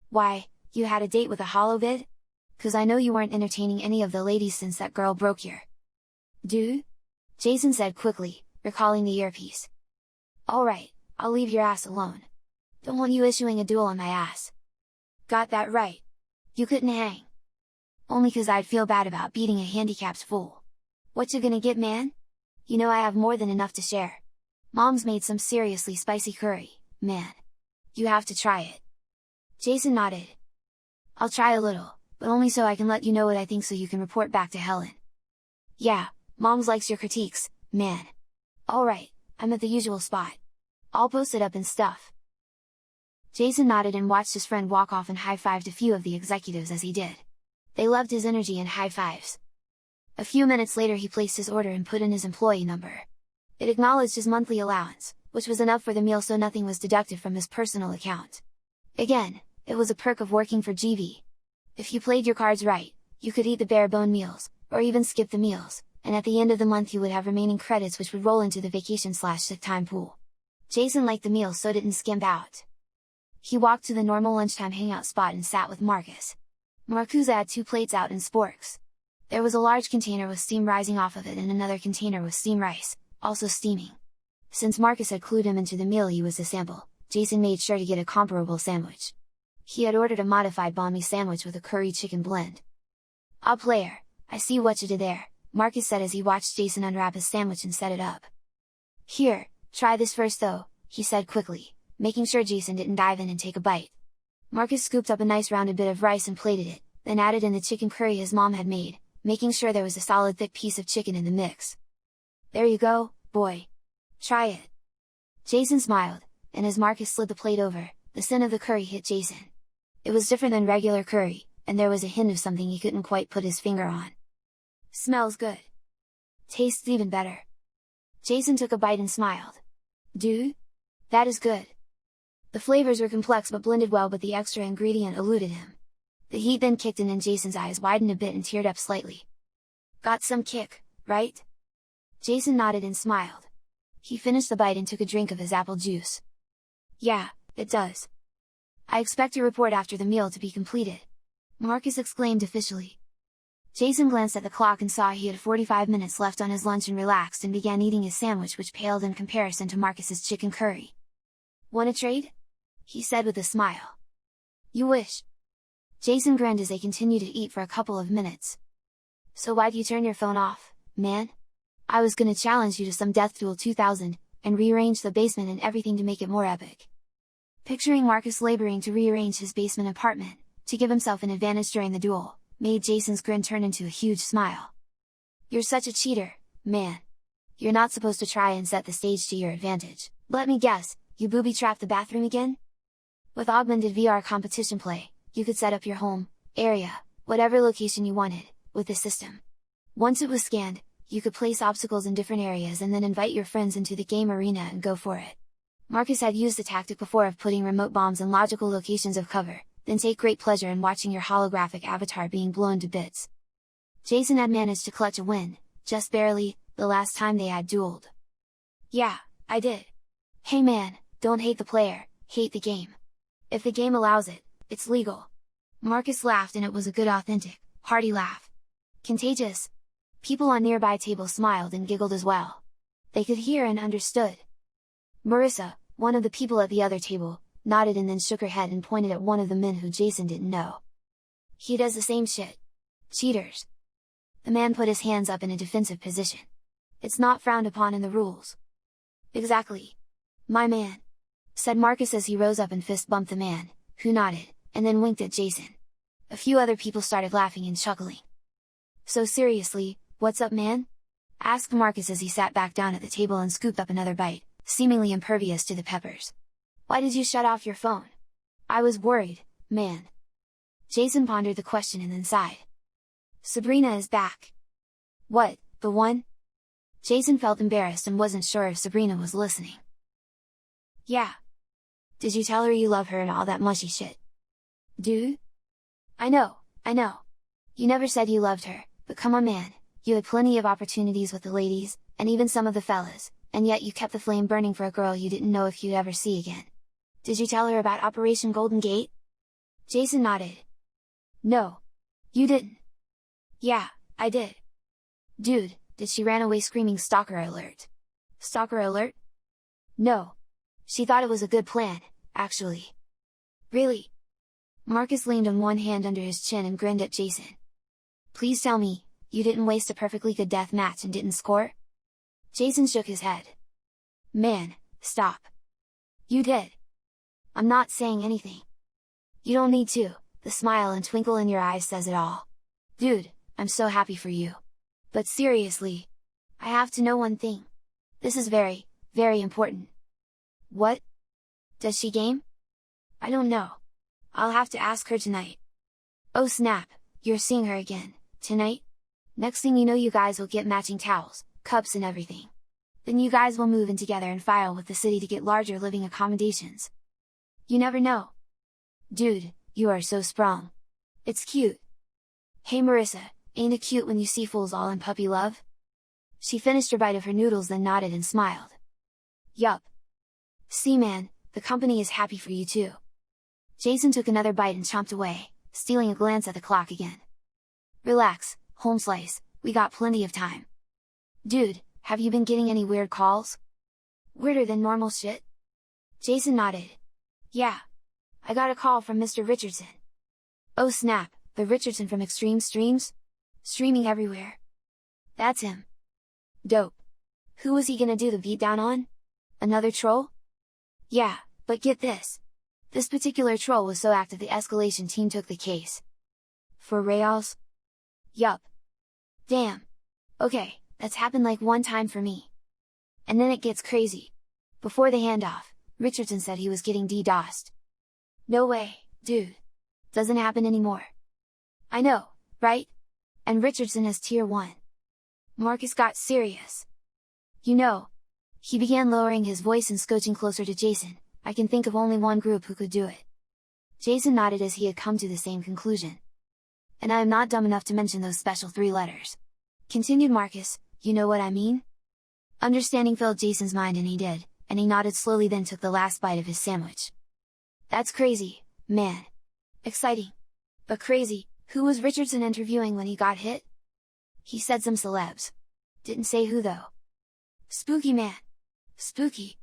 Why, you had a date with a holovid? 'Cause I know you weren't entertaining any of the ladies since that girl broke your dude? Jason said quickly, recalling the earpiece. Alright, I'll leave your ass alone. Don't want you issuing a duel on my ass. Got that right. You couldn't hang. Only 'cause I'd feel bad about beating a handicapped fool. What you gonna get, man? You know I have more than enough to share. Mom's made some seriously spicy curry, man. You have to try it. Jason nodded. I'll try a little, but only so I can let you know what I think so you can report back to Helen. Yeah, Mom's likes your critiques, man. Alright, I'm at the usual spot. I'll post it up and stuff. Jason nodded and watched his friend walk off and high-fived a few of the executives as he did. They loved his energy and high fives. A few minutes later he placed his order and put in his employee number. It acknowledged his monthly allowance, which was enough for the meal so nothing was deducted from his personal account. Again, it was a perk of working for GV. If you played your cards right, you could eat the bare-bone meals, or even skip the meals, and at the end of the month you would have remaining credits which would roll into the vacation/sick time pool. Jason liked the meal so didn't skimp out. He walked to the normal lunchtime hangout spot and sat with Marcus. Marcus had 2 plates out and sporks. There was a large container with steam rising off of it and another container with steamed rice, also steaming. Since Marcus had clued him into the meal he was to sample, Jason made sure to get a comparable sandwich. He had ordered a modified banh sandwich with a curry chicken blend. "Ah, player, I see what you did there," Marcus said as he watched Jason unwrap his sandwich and set it up. "Here, try this first though," he said quickly, making sure Jason didn't dive in and take a bite. Marcus scooped up a nice rounded bit of rice and plated it, then added in the chicken curry his mom had made, making sure there was a solid thick piece of chicken in the mix. "There you go, boy! Try it!" Jason smiled, and as Marcus slid the plate over, the scent of the curry hit Jason. It was different than regular curry, and there was a hint of something he couldn't quite put his finger on. "Smells good. Tastes even better." Jason took a bite and smiled. "Dude? That is good." The flavors were complex but blended well, but the extra ingredient eluded him. The heat then kicked in and Jason's eyes widened a bit and teared up slightly. "Got some kick, right?" Jason nodded and smiled. He finished the bite and took a drink of his apple juice. "Yeah, it does. I expect your report after the meal to be completed," Marcus exclaimed officially. Jason glanced at the clock and saw he had 45 minutes left on his lunch and relaxed and began eating his sandwich, which paled in comparison to Marcus's chicken curry. "Want a trade?" he said with a smile. "You wish." Jason grinned as they continued to eat for a couple of minutes. "So why'd you turn your phone off, man? I was gonna challenge you to some Death Duel 2000, and rearrange the basement and everything to make it more epic." Picturing Marcus laboring to rearrange his basement apartment, to give himself an advantage during the duel, made Jason's grin turn into a huge smile. "You're such a cheater, man. You're not supposed to try and set the stage to your advantage. Let me guess, you booby-trapped the bathroom again?" With augmented VR competition play, you could set up your home, area, whatever location you wanted, with the system. Once it was scanned, you could place obstacles in different areas and then invite your friends into the game arena and go for it. Marcus had used the tactic before of putting remote bombs in logical locations of cover, then take great pleasure in watching your holographic avatar being blown to bits. Jason had managed to clutch a win, just barely, the last time they had dueled. "Yeah, I did. Hey man, don't hate the player, hate the game. If the game allows it, it's legal." Marcus laughed, and it was a good authentic, hearty laugh. Contagious. People on nearby tables smiled and giggled as well. They could hear and understood. Marissa, one of the people at the other table, nodded and then shook her head and pointed at one of the men who Jason didn't know. "He does the same shit. Cheaters." The man put his hands up in a defensive position. "It's not frowned upon in the rules." "Exactly. My man," said Marcus as he rose up and fist bumped the man, who nodded, and then winked at Jason. A few other people started laughing and chuckling. "So seriously, what's up, man?" asked Marcus as he sat back down at the table and scooped up another bite, seemingly impervious to the peppers. "Why did you shut off your phone? I was worried, man." Jason pondered the question and then sighed. "Sabrina is back." "What, the one?" Jason felt embarrassed and wasn't sure if Sabrina was listening. "Yeah. Did you tell her you love her and all that mushy shit?" "Dude? I know. You never said you loved her, but come on man, you had plenty of opportunities with the ladies, and even some of the fellas, and yet you kept the flame burning for a girl you didn't know if you'd ever see again. Did you tell her about Operation Golden Gate?" Jason nodded. "No. You didn't?" "Yeah, I did." "Dude, did she ran away screaming stalker alert?" "Stalker alert?" "No. She thought it was a good plan, actually." "Really?" Marcus leaned on one hand under his chin and grinned at Jason. "Please tell me, you didn't waste a perfectly good death match and didn't score?" Jason shook his head. "Man, stop. You did." "I'm not saying anything." "You don't need to, the smile and twinkle in your eyes says it all. Dude, I'm so happy for you. But seriously, I have to know one thing. This is very, very important." "What? Does she game?" "I don't know. I'll have to ask her tonight." "Oh snap, you're seeing her again, tonight? Next thing you know you guys will get matching towels, cups and everything. Then you guys will move in together and file with the city to get larger living accommodations. You never know." "Dude, you are so sprung. It's cute." "Hey Marissa, ain't it cute when you see fools all in puppy love?" She finished her bite of her noodles, then nodded and smiled. "Yup. See man, the company is happy for you too." Jason took another bite and chomped away, stealing a glance at the clock again. "Relax, home slice, we got plenty of time." "Dude, have you been getting any weird calls? Weirder than normal shit?" Jason nodded. "Yeah. I got a call from Mr. Richardson." "Oh snap, the Richardson from Extreme Streams? Streaming everywhere." "That's him." "Dope. Who was he gonna do the beatdown on? Another troll?" "Yeah, but get this. This particular troll was so active the escalation team took the case." "For reals?" "Yup." "Damn. Okay, that's happened like one time for me." And then it gets crazy. Before the handoff, Richardson said he was getting DDoSed. "No way, dude. Doesn't happen anymore." "I know, right? And Richardson has tier 1. Marcus got serious. "You know," he began lowering his voice and scooching closer to Jason, "I can think of only one group who could do it." Jason nodded as he had come to the same conclusion. "And I am not dumb enough to mention those special 3 letters." Continued Marcus, "You know what I mean?" Understanding filled Jason's mind and he did, and he nodded slowly, then took the last bite of his sandwich. "That's crazy, man. Exciting. But crazy, who was Richardson interviewing when he got hit?" He said some celebs. Didn't say who though. Spooky man. Spooky.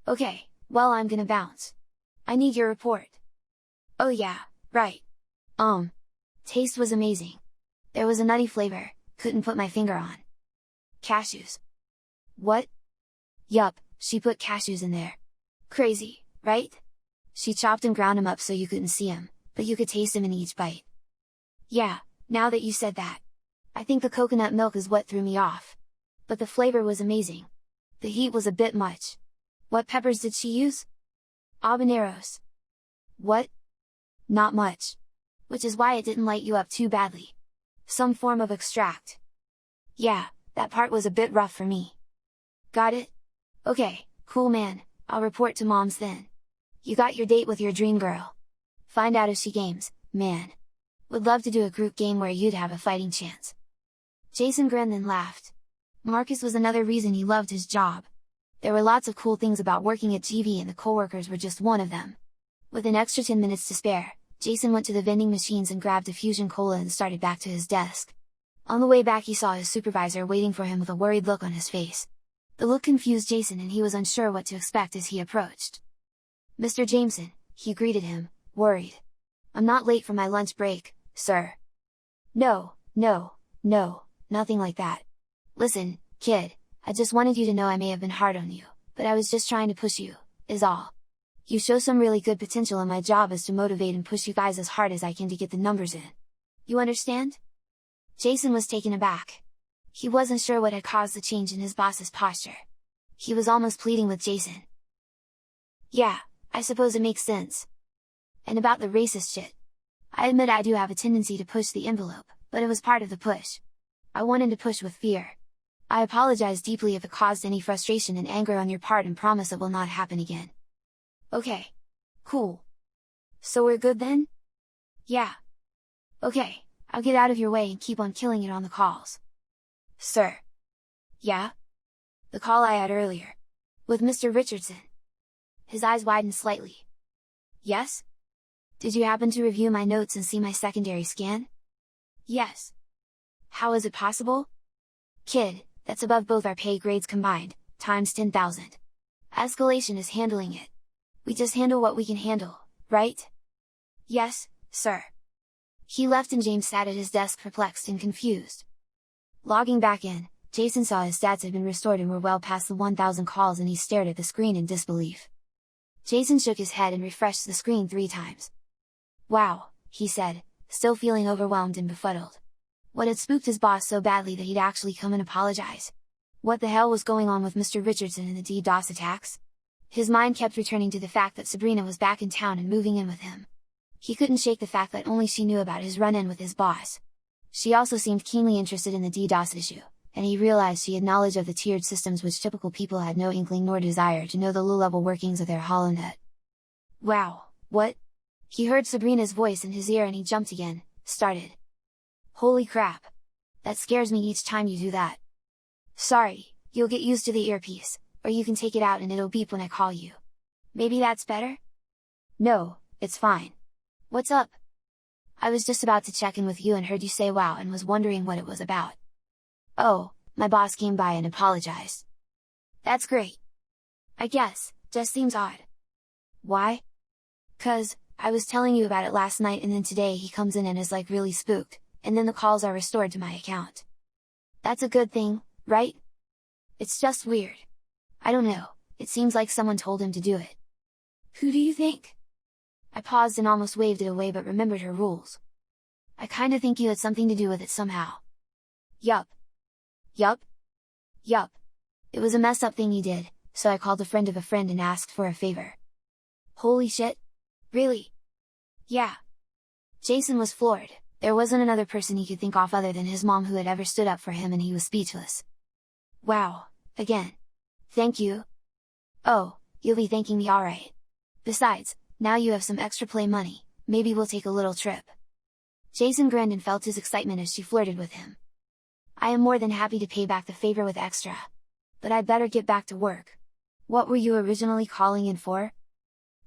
Okay, well I'm gonna bounce. I need your report. Oh yeah, right. Taste was amazing. There was a nutty flavor, couldn't put my finger on. Cashews. What? Yup, she put cashews in there. Crazy, right? She chopped and ground them up so you couldn't see them, but you could taste them in each bite. Yeah, now that you said that. I think the coconut milk is what threw me off. But the flavor was amazing. The heat was a bit much. What peppers did she use? Habaneros. What? Not much. Which is why it didn't light you up too badly. Some form of extract. Yeah, that part was a bit rough for me. Got it? Okay, cool man, I'll report to moms then. You got your date with your dream girl. Find out if she games, man. Would love to do a group game where you'd have a fighting chance. Jason grinned and laughed. Marcus was another reason he loved his job. There were lots of cool things about working at GV and the coworkers were just one of them. With an extra 10 minutes to spare, Jason went to the vending machines and grabbed a Fusion Cola and started back to his desk. On the way back he saw his supervisor waiting for him with a worried look on his face. The look confused Jason and he was unsure what to expect as he approached. Mr. Jameson, he greeted him, worried. I'm not late for my lunch break, sir. No, nothing like that. Listen, kid, I just wanted you to know I may have been hard on you, but I was just trying to push you, is all. You show some really good potential and my job is to motivate and push you guys as hard as I can to get the numbers in. You understand? Jason was taken aback. He wasn't sure what had caused the change in his boss's posture. He was almost pleading with Jason. Yeah, I suppose it makes sense. And about the racist shit. I admit I do have a tendency to push the envelope, but it was part of the push. I wanted to push with fear. I apologize deeply if it caused any frustration and anger on your part and promise it will not happen again. Okay. Cool. So we're good then? Yeah. Okay, I'll get out of your way and keep on killing it on the calls. Sir. Yeah? The call I had earlier. With Mr. Richardson. His eyes widened slightly. Yes? Did you happen to review my notes and see my secondary scan? Yes. How is it possible? Kid, that's above both our pay grades combined, times 10,000. Escalation is handling it. We just handle what we can handle, right? Yes, sir. He left and James sat at his desk perplexed and confused. Logging back in, Jason saw his stats had been restored and were well past the 1,000 calls and he stared at the screen in disbelief. Jason shook his head and refreshed the screen 3 times. Wow, he said, still feeling overwhelmed and befuddled. What had spooked his boss so badly that he'd actually come and apologize? What the hell was going on with Mr. Richardson and the DDoS attacks? His mind kept returning to the fact that Sabrina was back in town and moving in with him. He couldn't shake the fact that only she knew about his run-in with his boss. She also seemed keenly interested in the DDoS issue, and he realized she had knowledge of the tiered systems which typical people had no inkling nor desire to know the low-level workings of their HoloNet. Wow, what? He heard Sabrina's voice in his ear and he jumped again, started. Holy crap! That scares me each time you do that. Sorry, you'll get used to the earpiece, or you can take it out and it'll beep when I call you. Maybe that's better? No, it's fine. What's up? I was just about to check in with you and heard you say wow and was wondering what it was about. Oh, my boss came by and apologized. That's great. I guess, just seems odd. Why? 'Cause, I was telling you about it last night and then today he comes in and is like really spooked, and then the calls are restored to my account. That's a good thing, right? It's just weird. I don't know, it seems like someone told him to do it. Who do you think? I paused and almost waved it away but remembered her rules. I kinda think you had something to do with it somehow. Yup. It was a mess up thing you did, so I called a friend of a friend and asked for a favor. Holy shit! Really? Yeah. Jason was floored, there wasn't another person he could think of other than his mom who had ever stood up for him and he was speechless. Wow, again. Thank you. Oh, you'll be thanking me alright. Besides, now you have some extra play money, maybe we'll take a little trip. Jason grinned and felt his excitement as she flirted with him. I am more than happy to pay back the favor with extra. But I'd better get back to work. What were you originally calling in for?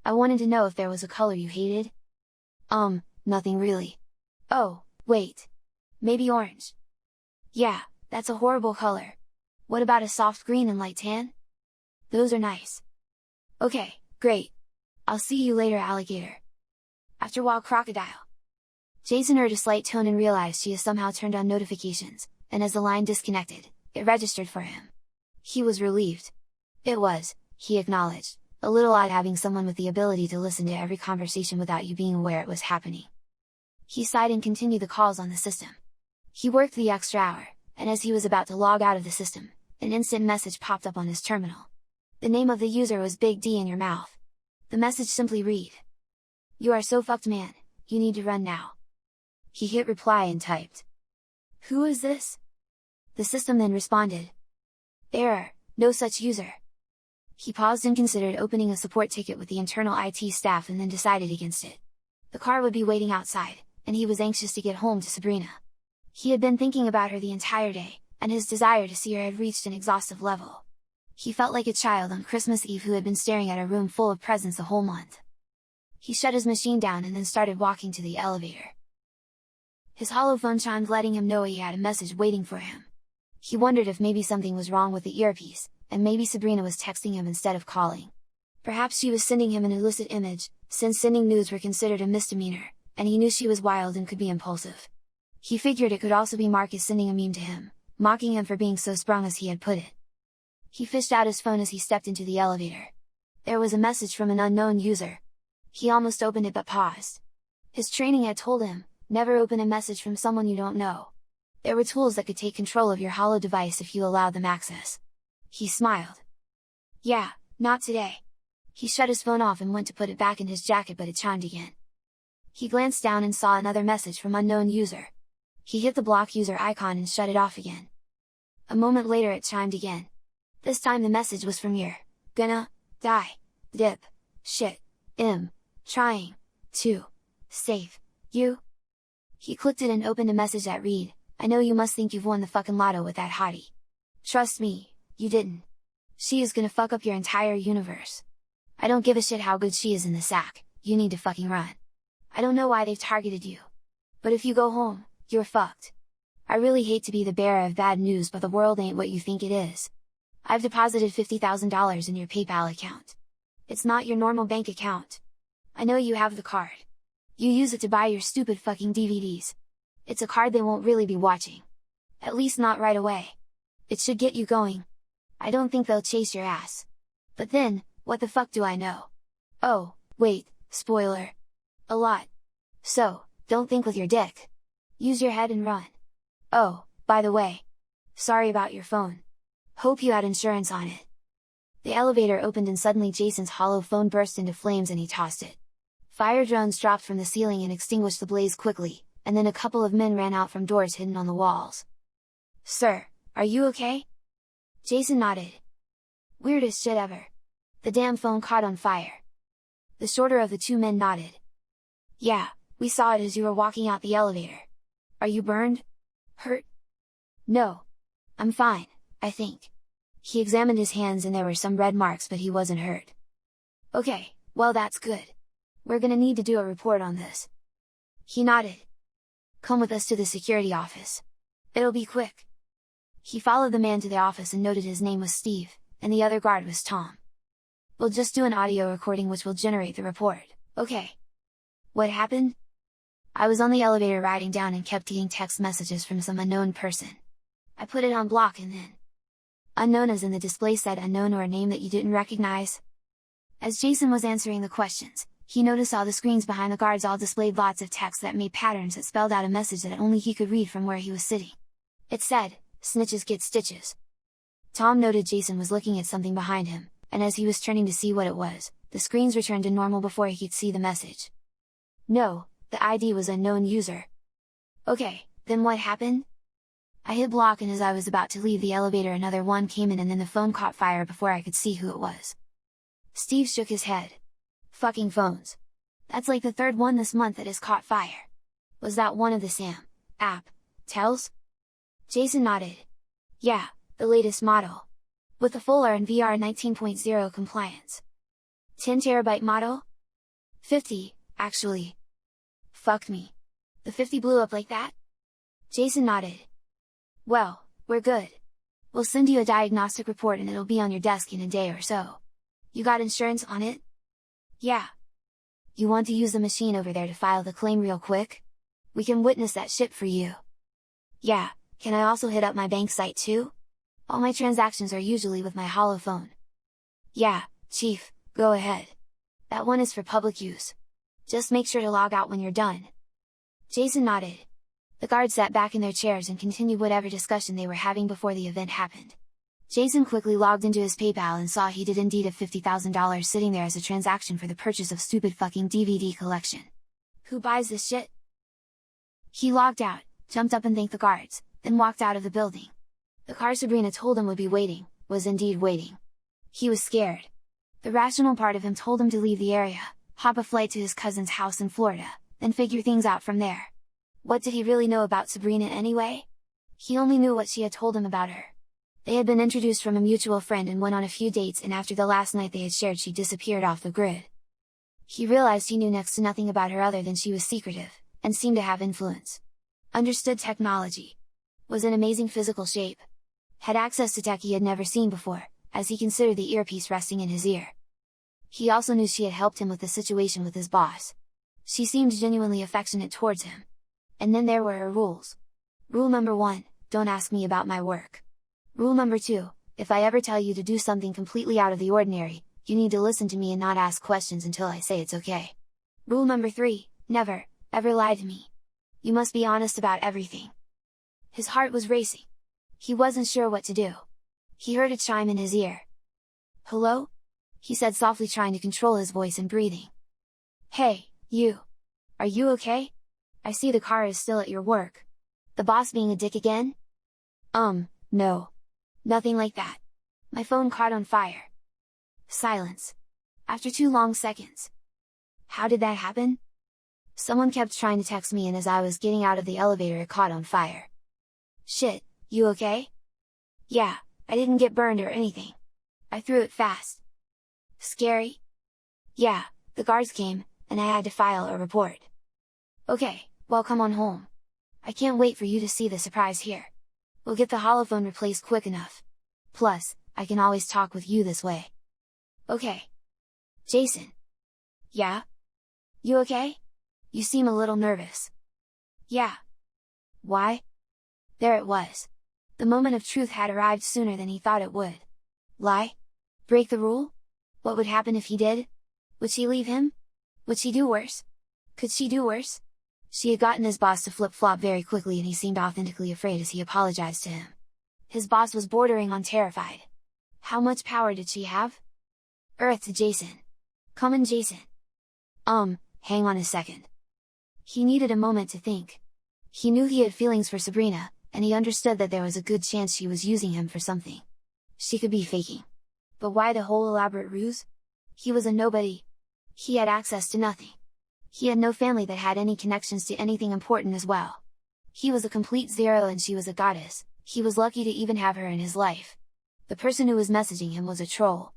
I wanted to know if there was a color you hated? Nothing really. Oh, wait. Maybe orange. Yeah, that's a horrible color. What about a soft green and light tan? Those are nice. Okay, great. I'll see you later, alligator. After a while, crocodile. Jason heard a slight tone and realized she has somehow turned on notifications, and as the line disconnected, it registered for him. He was relieved. It was, he acknowledged, a little odd having someone with the ability to listen to every conversation without you being aware it was happening. He sighed and continued the calls on the system. He worked the extra hour, and as he was about to log out of the system, an instant message popped up on his terminal. The name of the user was Big D in your mouth. The message simply read: "You are so fucked, man, you need to run now." He hit reply and typed, "Who is this?" The system then responded, "Error, no such user." He paused and considered opening a support ticket with the internal IT staff and then decided against it. The car would be waiting outside, and he was anxious to get home to Sabrina. He had been thinking about her the entire day, and his desire to see her had reached an exhaustive level. He felt like a child on Christmas Eve who had been staring at a room full of presents the whole month. He shut his machine down and then started walking to the elevator. His hollow phone chimed, letting him know he had a message waiting for him. He wondered if maybe something was wrong with the earpiece, and maybe Sabrina was texting him instead of calling. Perhaps she was sending him an illicit image, since sending nudes were considered a misdemeanor, and he knew she was wild and could be impulsive. He figured it could also be Marcus sending a meme to him, mocking him for being so sprung, as he had put it. He fished out his phone as he stepped into the elevator. There was a message from an unknown user. He almost opened it but paused. His training had told him, never open a message from someone you don't know. There were tools that could take control of your hollow device if you allowed them access. He smiled. Yeah, not today. He shut his phone off and went to put it back in his jacket, but it chimed again. He glanced down and saw another message from unknown user. He hit the block user icon and shut it off again. A moment later it chimed again. This time the message was from you're gonna die, dip, shit, trying to save you. He clicked it and opened a message that read, "I know you must think you've won the fucking lotto with that hottie. Trust me, you didn't. She is gonna fuck up your entire universe. I don't give a shit how good she is in the sack, you need to fucking run. I don't know why they've targeted you. But if you go home, you're fucked. I really hate to be the bearer of bad news, but the world ain't what you think it is. I've deposited $50,000 in your PayPal account. It's not your normal bank account. I know you have the card. You use it to buy your stupid fucking DVDs. It's a card they won't really be watching. At least not right away. It should get you going. I don't think they'll chase your ass. But then, what the fuck do I know? Oh, wait, spoiler. A lot. So, don't think with your dick. Use your head and run. Oh, by the way. Sorry about your phone. Hope you had insurance on it." The elevator opened and suddenly Jason's hollow phone burst into flames and he tossed it. Fire drones dropped from the ceiling and extinguished the blaze quickly, and then a couple of men ran out from doors hidden on the walls. "Sir, are you okay?" Jason nodded. "Weirdest shit ever. The damn phone caught on fire." The shorter of the two men nodded. "Yeah, we saw it as you were walking out the elevator. Are you burned? Hurt?" "No. I'm fine, I think." He examined his hands and there were some red marks, but he wasn't hurt. "Okay, well that's good. We're gonna need to do a report on this." He nodded. "Come with us to the security office. It'll be quick." He followed the man to the office and noted his name was Steve, and the other guard was Tom. "We'll just do an audio recording which will generate the report, okay?" "What happened?" "I was on the elevator riding down and kept getting text messages from some unknown person. I put it on block and then..." "Unknown as in the display said unknown or a name that you didn't recognize?" As Jason was answering the questions, he noticed all the screens behind the guards all displayed lots of text that made patterns that spelled out a message that only he could read from where he was sitting. It said, "Snitches get stitches." Tom noted Jason was looking at something behind him, and as he was turning to see what it was, the screens returned to normal before he could see the message. "No, the ID was unknown user." "Okay, then what happened?" "I hit block and as I was about to leave the elevator another one came in and then the phone caught fire before I could see who it was." Steve shook his head. "Fucking phones. That's like the third one this month that has caught fire. Was that one of the SAM app tells?" Jason nodded. "Yeah, the latest model. With the full R&VR 19.0 compliance. 10 terabyte model? 50, actually. Fuck me. The 50 blew up like that?" Jason nodded. Well, we're good. We'll send you a diagnostic report and it'll be on your desk in a day or so. You got insurance on it? Yeah. You want to use the machine over there to file the claim real quick? We can witness that shit for you. Yeah, can I also hit up my bank site too? All my transactions are usually with my holophone. Yeah, Chief, go ahead. That one is for public use. Just make sure to log out when you're done. Jason nodded. The guards sat back in their chairs and continued whatever discussion they were having before the event happened. Jason quickly logged into his PayPal and saw he did indeed have $50,000 sitting there as a transaction for the purchase of stupid fucking DVD collection. Who buys this shit? He logged out, jumped up and thanked the guards, then walked out of the building. The car Sabrina told him would be waiting, was indeed waiting. He was scared. The rational part of him told him to leave the area, hop a flight to his cousin's house in Florida, then figure things out from there. What did he really know about Sabrina anyway? He only knew what she had told him about her. They had been introduced from a mutual friend and went on a few dates, and after the last night they had shared she disappeared off the grid. He realized he knew next to nothing about her other than she was secretive, and seemed to have influence. Understood technology. Was in amazing physical shape. Had access to tech he had never seen before, as he considered the earpiece resting in his ear. He also knew she had helped him with the situation with his boss. She seemed genuinely affectionate towards him. And then there were her rules. Rule number 1, don't ask me about my work. Rule number 2, if I ever tell you to do something completely out of the ordinary, you need to listen to me and not ask questions until I say it's okay. Rule number 3, never, ever lie to me. You must be honest about everything. His heart was racing. He wasn't sure what to do. He heard a chime in his ear. Hello? He said softly, trying to control his voice and breathing. Hey, you! Are you okay? I see the car is still at your work. The boss being a dick again? No. Nothing like that. My phone caught on fire. Silence. After 2 long seconds. How did that happen? Someone kept trying to text me and as I was getting out of the elevator it caught on fire. Shit, you okay? Yeah, I didn't get burned or anything. I threw it fast. Scary? Yeah, the guards came, and I had to file a report. Okay, well come on home. I can't wait for you to see the surprise here. We'll get the holophone replaced quick enough. Plus, I can always talk with you this way. Okay. Jason. Yeah? You okay? You seem a little nervous. Yeah. Why? There it was. The moment of truth had arrived sooner than he thought it would. Lie? Break the rule? What would happen if he did? Would she leave him? Would she do worse? Could she do worse? She had gotten his boss to flip-flop very quickly and he seemed authentically afraid as he apologized to him. His boss was bordering on terrified. How much power did she have? Earth to Jason. Come in, Jason. Hang on a second. He needed a moment to think. He knew he had feelings for Sabrina, and he understood that there was a good chance she was using him for something. She could be faking. But why the whole elaborate ruse? He was a nobody. He had access to nothing. He had no family that had any connections to anything important as well. He was a complete zero and she was a goddess. He was lucky to even have her in his life. The person who was messaging him was a troll.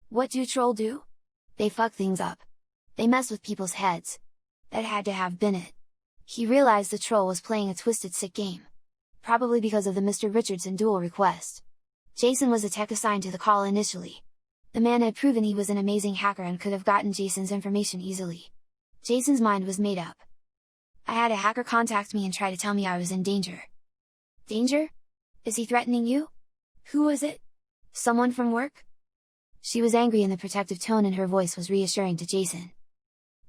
What do trolls do? They fuck things up. They mess with people's heads. That had to have been it. He realized the troll was playing a twisted sick game. Probably because of the Mr. Richardson duel request. Jason was a tech assigned to the call initially. The man had proven he was an amazing hacker and could have gotten Jason's information easily. Jason's mind was made up. I had a hacker contact me and try to tell me I was in danger. Danger? Is he threatening you? Who was it? Someone from work? She was angry and the protective tone in her voice was reassuring to Jason.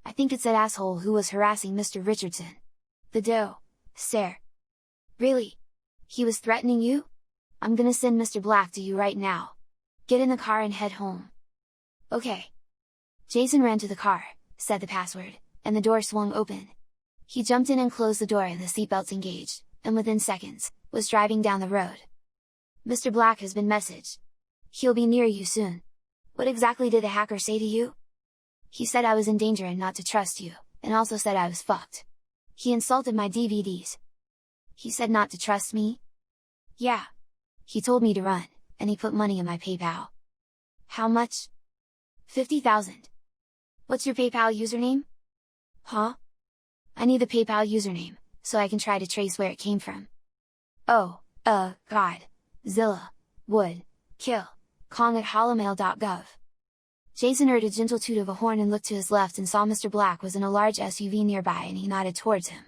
I think it's that asshole who was harassing Mr. Richardson. The doe, sir. Really? He was threatening you? I'm gonna send Mr. Black to you right now. Get in the car and head home. Okay. Jason ran to the car, said the password, and the door swung open. He jumped in and closed the door and the seatbelts engaged, and within seconds, was driving down the road. Mr. Black has been messaged. He'll be near you soon. What exactly did the hacker say to you? He said I was in danger and not to trust you, and also said I was fucked. He insulted my DVDs. He said not to trust me? Yeah. He told me to run, and he put money in my PayPal. How much? 50,000. What's your PayPal username? Huh? I need the PayPal username, so I can try to trace where it came from. Oh, God. Zilla. Would. Kill. Kong at hollowmail.gov. Jason heard a gentle toot of a horn and looked to his left and saw Mr. Black was in a large SUV nearby and he nodded towards him.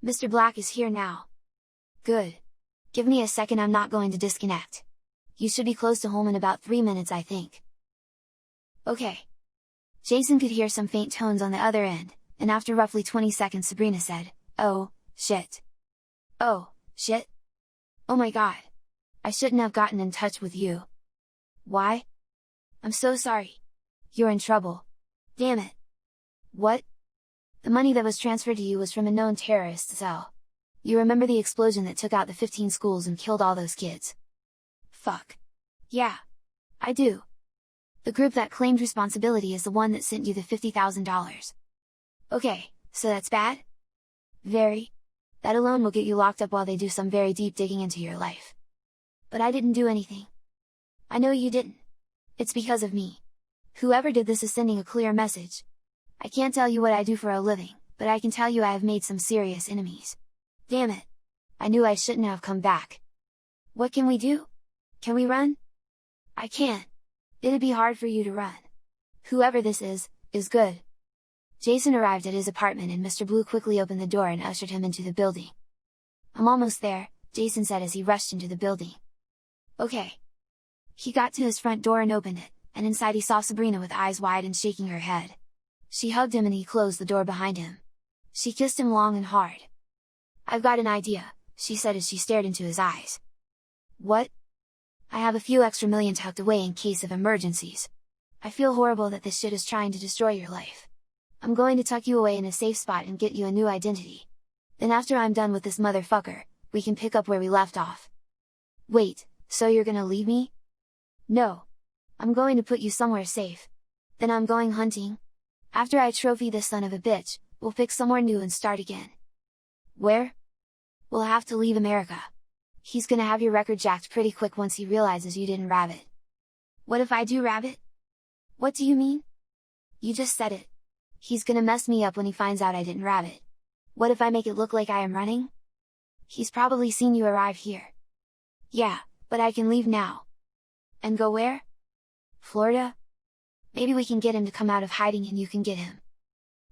Mr. Black is here now. Good. Give me a second, I'm not going to disconnect. You should be close to home in about 3 minutes, I think. Okay. Jason could hear some faint tones on the other end, and after roughly 20 seconds Sabrina said, "Oh, shit. Oh, shit? Oh my god. I shouldn't have gotten in touch with you. Why? I'm so sorry. You're in trouble. Damn it. What? The money that was transferred to you was from a known terrorist cell. You remember the explosion that took out the 15 schools and killed all those kids? Fuck. Yeah. I do. The group that claimed responsibility is the one that sent you the $50,000. Okay, so that's bad? Very. That alone will get you locked up while they do some very deep digging into your life. But I didn't do anything. I know you didn't. It's because of me. Whoever did this is sending a clear message. I can't tell you what I do for a living, but I can tell you I have made some serious enemies. Damn it! I knew I shouldn't have come back. What can we do? Can we run? I can't. It'd be hard for you to run. Whoever this is good. Jason arrived at his apartment and Mr. Blue quickly opened the door and ushered him into the building. I'm almost there, Jason said as he rushed into the building. Okay. He got to his front door and opened it, and inside he saw Sabrina with eyes wide and shaking her head. She hugged him and he closed the door behind him. She kissed him long and hard. I've got an idea, she said as she stared into his eyes. What? I have a few extra million tucked away in case of emergencies. I feel horrible that this shit is trying to destroy your life. I'm going to tuck you away in a safe spot and get you a new identity. Then after I'm done with this motherfucker, we can pick up where we left off. Wait, so you're gonna leave me? No. I'm going to put you somewhere safe. Then I'm going hunting. After I trophy this son of a bitch, we'll pick somewhere new and start again. Where? We'll have to leave America. He's gonna have your record jacked pretty quick once he realizes you didn't rabbit. What if I do rabbit? What do you mean? You just said it. He's gonna mess me up when he finds out I didn't rabbit. What if I make it look like I am running? He's probably seen you arrive here. Yeah, but I can leave now. And go where? Florida? Maybe we can get him to come out of hiding and you can get him.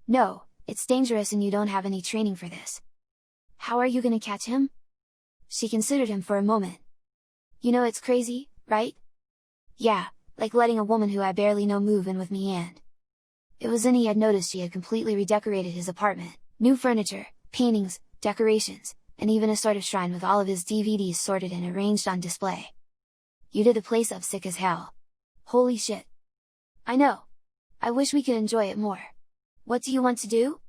No, it's dangerous and you don't have any training for this. How are you gonna catch him? She considered him for a moment. You know it's crazy, right? Yeah, like letting a woman who I barely know move in with me and... It was then he had noticed she had completely redecorated his apartment, new furniture, paintings, decorations, and even a sort of shrine with all of his DVDs sorted and arranged on display. You did the place up sick as hell. Holy shit. I know. I wish we could enjoy it more. What do you want to do?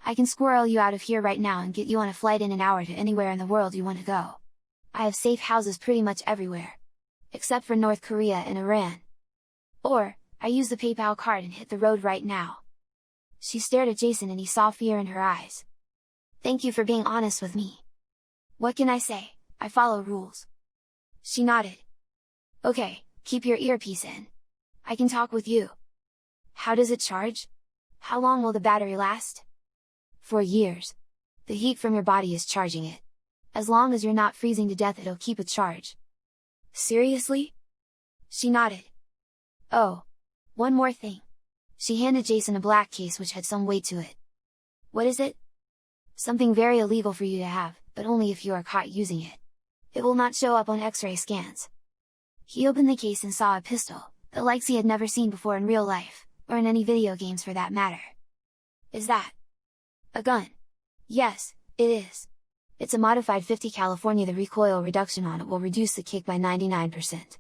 I can squirrel you out of here right now and get you on a flight in an hour to anywhere in the world you want to go. I have safe houses pretty much everywhere. Except for North Korea and Iran. Or, I use the PayPal card and hit the road right now. She stared at Jason and he saw fear in her eyes. Thank you for being honest with me. What can I say? I follow rules. She nodded. Okay, keep your earpiece in. I can talk with you. How does it charge? How long will the battery last? For years. The heat from your body is charging it. As long as you're not freezing to death it'll keep a charge. Seriously? She nodded. Oh. One more thing. She handed Jason a black case which had some weight to it. What is it? Something very illegal for you to have, but only if you are caught using it. It will not show up on X-ray scans. He opened the case and saw a pistol, the likes he had never seen before in real life, or in any video games for that matter. Is that a gun? Yes, it is. It's a modified .50 California. The recoil reduction on it will reduce the kick by 99%.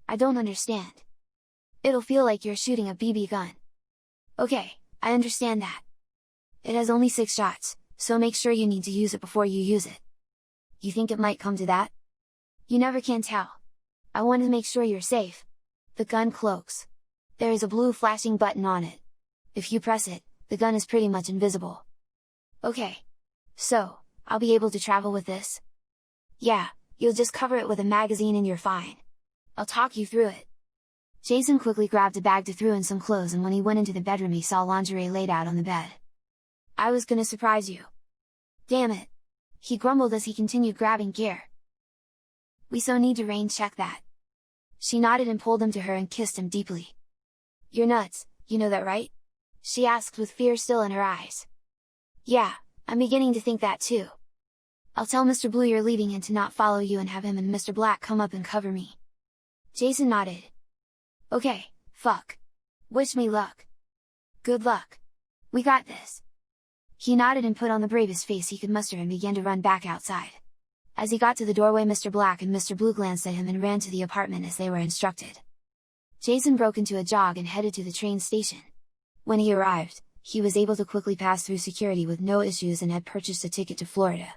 I don't understand. It'll feel like you're shooting a BB gun. Okay, I understand that. It has only 6 shots, so make sure you need to use it before you use it. You think it might come to that? You never can tell. I want to make sure you're safe. The gun cloaks. There is a blue flashing button on it. If you press it, the gun is pretty much invisible. Okay. So, I'll be able to travel with this? Yeah, you'll just cover it with a magazine and you're fine. I'll talk you through it. Jason quickly grabbed a bag to throw in some clothes and when he went into the bedroom he saw lingerie laid out on the bed. I was gonna surprise you. Damn it! He grumbled as he continued grabbing gear. We so need to rain check that. She nodded and pulled him to her and kissed him deeply. You're nuts, you know that right? She asked with fear still in her eyes. Yeah, I'm beginning to think that too. I'll tell Mr. Blue you're leaving and to not follow you and have him and Mr. Black come up and cover me. Jason nodded. Okay, fuck. Wish me luck. Good luck. We got this. He nodded and put on the bravest face he could muster and began to run back outside. As he got to the doorway, Mr. Black and Mr. Blue glanced at him and ran to the apartment as they were instructed. Jason broke into a jog and headed to the train station. When he arrived, he was able to quickly pass through security with no issues and had purchased a ticket to Florida.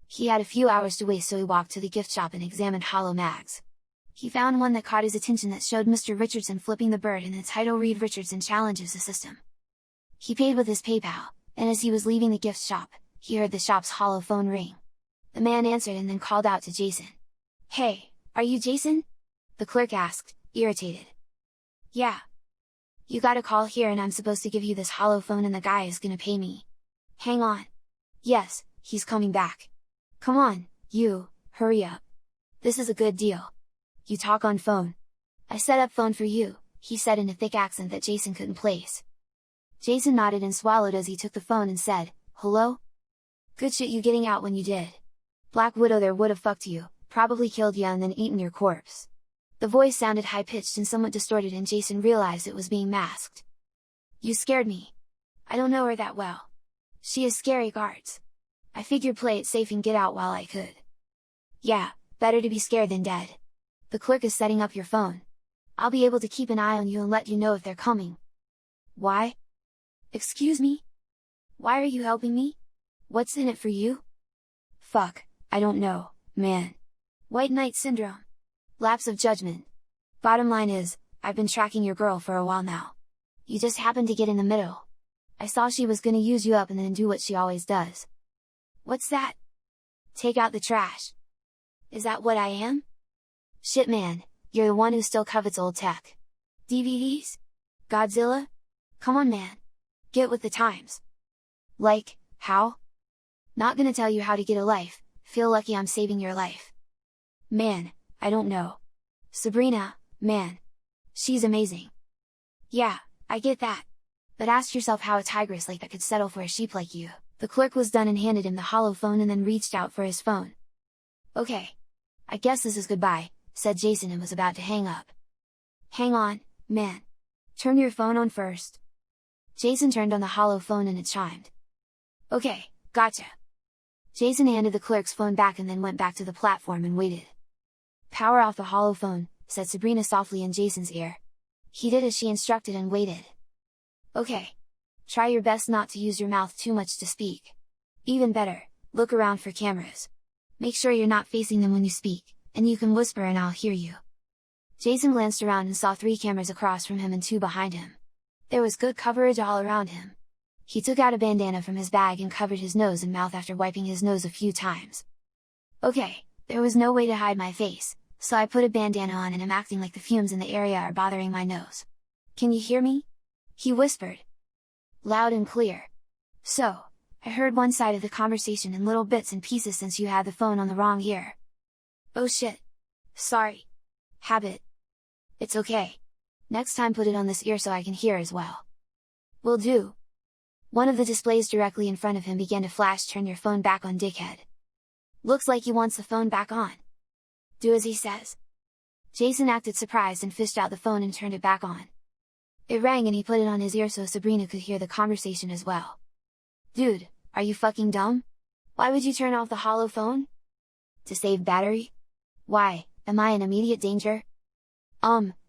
He had a few hours to waste, so he walked to the gift shop and examined hollow mags. He found one that caught his attention that showed Mr. Richardson flipping the bird and the title read Richardson challenges the system. He paid with his PayPal, and as he was leaving the gift shop, he heard the shop's hollow phone ring. The man answered and then called out to Jason. Hey, are you Jason? The clerk asked, irritated. Yeah. You got a call here and I'm supposed to give you this hollow phone and the guy is gonna pay me. Hang on. Yes, he's coming back. Come on, you, hurry up. This is a good deal. You talk on phone. I set up phone for you, he said in a thick accent that Jason couldn't place. Jason nodded and swallowed as he took the phone and said, hello? Good shit you getting out when you did. Black Widow there would've fucked you, probably killed you and then eaten your corpse. The voice sounded high-pitched and somewhat distorted and Jason realized it was being masked. You scared me. I don't know her that well. She is scary guards. I figured play it safe and get out while I could. Yeah, better to be scared than dead. The clerk is setting up your phone. I'll be able to keep an eye on you and let you know if they're coming. Why? Excuse me? Why are you helping me? What's in it for you? Fuck, I don't know, man. White Knight Syndrome. Lapse of judgment. Bottom line is, I've been tracking your girl for a while now. You just happened to get in the middle. I saw she was gonna use you up and then do what she always does. What's that? Take out the trash. Is that what I am? Shit man, you're the one who still covets old tech. DVDs? Godzilla? Come on man. Get with the times. Like, how? Not gonna tell you how to get a life, feel lucky I'm saving your life. Man, I don't know. Sabrina, man. She's amazing. Yeah, I get that. But ask yourself how a tigress like that could settle for a sheep like you. The clerk was done and handed him the hollow phone and then reached out for his phone. Okay. I guess this is goodbye, said Jason and was about to hang up. Hang on, man. Turn your phone on first. Jason turned on the hollow phone and it chimed. Okay, gotcha. Jason handed the clerk's phone back and then went back to the platform and waited. Power off the hollow phone, said Sabrina softly in Jason's ear. He did as she instructed and waited. Okay. Try your best not to use your mouth too much to speak. Even better, look around for cameras. Make sure you're not facing them when you speak, and you can whisper and I'll hear you. Jason glanced around and saw 3 cameras across from him and 2 behind him. There was good coverage all around him. He took out a bandana from his bag and covered his nose and mouth after wiping his nose a few times. Okay, there was no way to hide my face, so I put a bandana on and am acting like the fumes in the area are bothering my nose. Can you hear me? He whispered. Loud and clear. So, I heard one side of the conversation in little bits and pieces since you had the phone on the wrong ear. Oh shit. Sorry. Habit. It's okay. Next time put it on this ear so I can hear as well. Will do. One of the displays directly in front of him began to flash. Turn your phone back on, dickhead. Looks like he wants the phone back on. Do as he says. Jason acted surprised and fished out the phone and turned it back on. It rang and he put it on his ear so Sabrina could hear the conversation as well. Dude, are you fucking dumb? Why would you turn off the hollow phone? To save battery? Why, am I in immediate danger?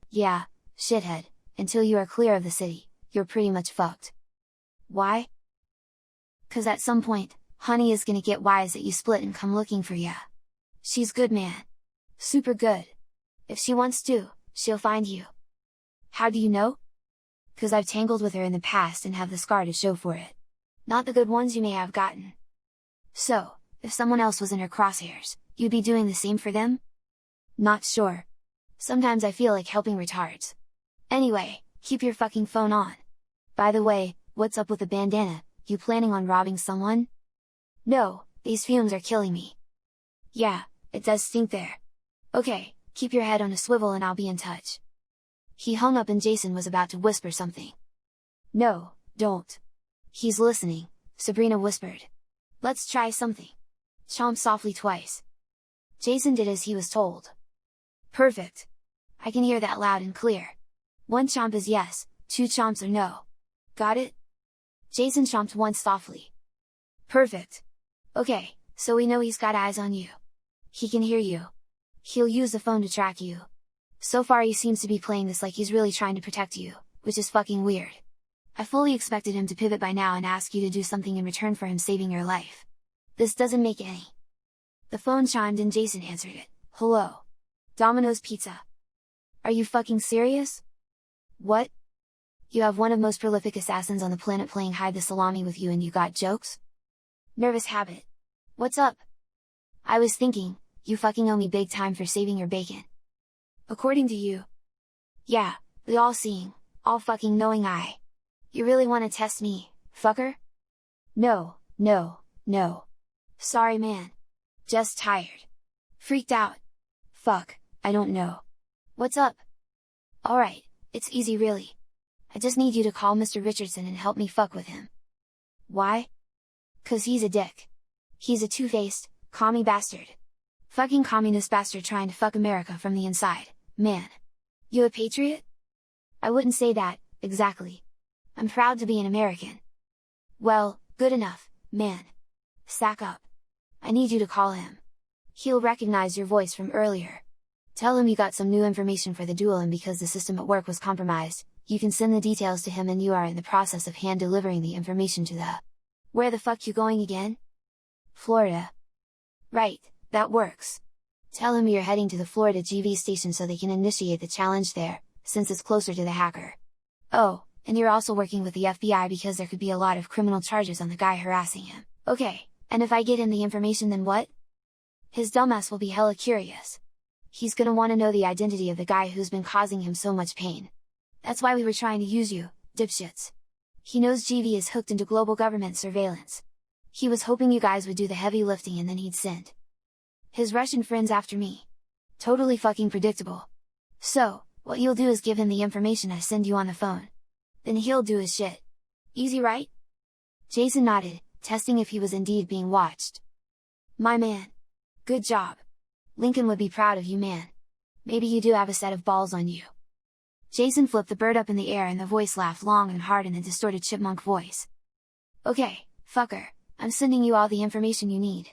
Yeah, shithead, until you are clear of the city, you're pretty much fucked. Why? 'Cause at some point, honey is gonna get wise that you split and come looking for ya. She's good man. Super good. If she wants to, she'll find you. How do you know? 'Cause I've tangled with her in the past and have the scar to show for it. Not the good ones you may have gotten. So, if someone else was in her crosshairs, you'd be doing the same for them? Not sure. Sometimes I feel like helping retards. Anyway, keep your fucking phone on. By the way, what's up with the bandana, you planning on robbing someone? No, these fumes are killing me. Yeah, it does stink there. Okay, keep your head on a swivel and I'll be in touch. He hung up and Jason was about to whisper something. No, don't. He's listening, Sabrina whispered. Let's try something. Chomp softly twice. Jason did as he was told. Perfect. I can hear that loud and clear. 1 chomp is yes, 2 chomps are no. Got it? Jason chomped once softly. Perfect. Okay, so we know he's got eyes on you. He can hear you. He'll use the phone to track you. So far he seems to be playing this like he's really trying to protect you, which is fucking weird. I fully expected him to pivot by now and ask you to do something in return for him saving your life. This doesn't make any. The phone chimed and Jason answered it. Hello. Domino's Pizza. Are you fucking serious? What? You have one of most prolific assassins on the planet playing hide the salami with you and you got jokes? Nervous habit. What's up? I was thinking, you fucking owe me big time for saving your bacon. According to you. Yeah, the all-seeing, all-fucking knowing eye. You really wanna test me, fucker? No, no, no. Sorry man. Just tired. Freaked out. Fuck, I don't know. What's up? Alright, it's easy really. I just need you to call Mr. Richardson and help me fuck with him. Why? 'Cause he's a dick. He's a two-faced, commie bastard. Fucking communist bastard trying to fuck America from the inside, man. You a patriot? I wouldn't say that, exactly. I'm proud to be an American. Well, good enough, man. Sack up. I need you to call him. He'll recognize your voice from earlier. Tell him you got some new information for the duel and because the system at work was compromised, you can send the details to him and you are in the process of hand delivering the information to the... Where the fuck you going again? Florida. Right, that works. Tell him you're heading to the Florida GV station so they can initiate the challenge there, since it's closer to the hacker. Oh, and you're also working with the FBI because there could be a lot of criminal charges on the guy harassing him. Okay, and if I get him the information then what? His dumbass will be hella curious. He's gonna wanna know the identity of the guy who's been causing him so much pain. That's why we were trying to use you, dipshits. He knows GV is hooked into global government surveillance. He was hoping you guys would do the heavy lifting and then he'd send his Russian friends after me. Totally fucking predictable. So, what you'll do is give him the information I send you on the phone. Then he'll do his shit. Easy right? Jason nodded, testing if he was indeed being watched. My man. Good job. Lincoln would be proud of you man. Maybe you do have a set of balls on you. Jason flipped the bird up in the air and the voice laughed long and hard in a distorted chipmunk voice. Okay, fucker, I'm sending you all the information you need.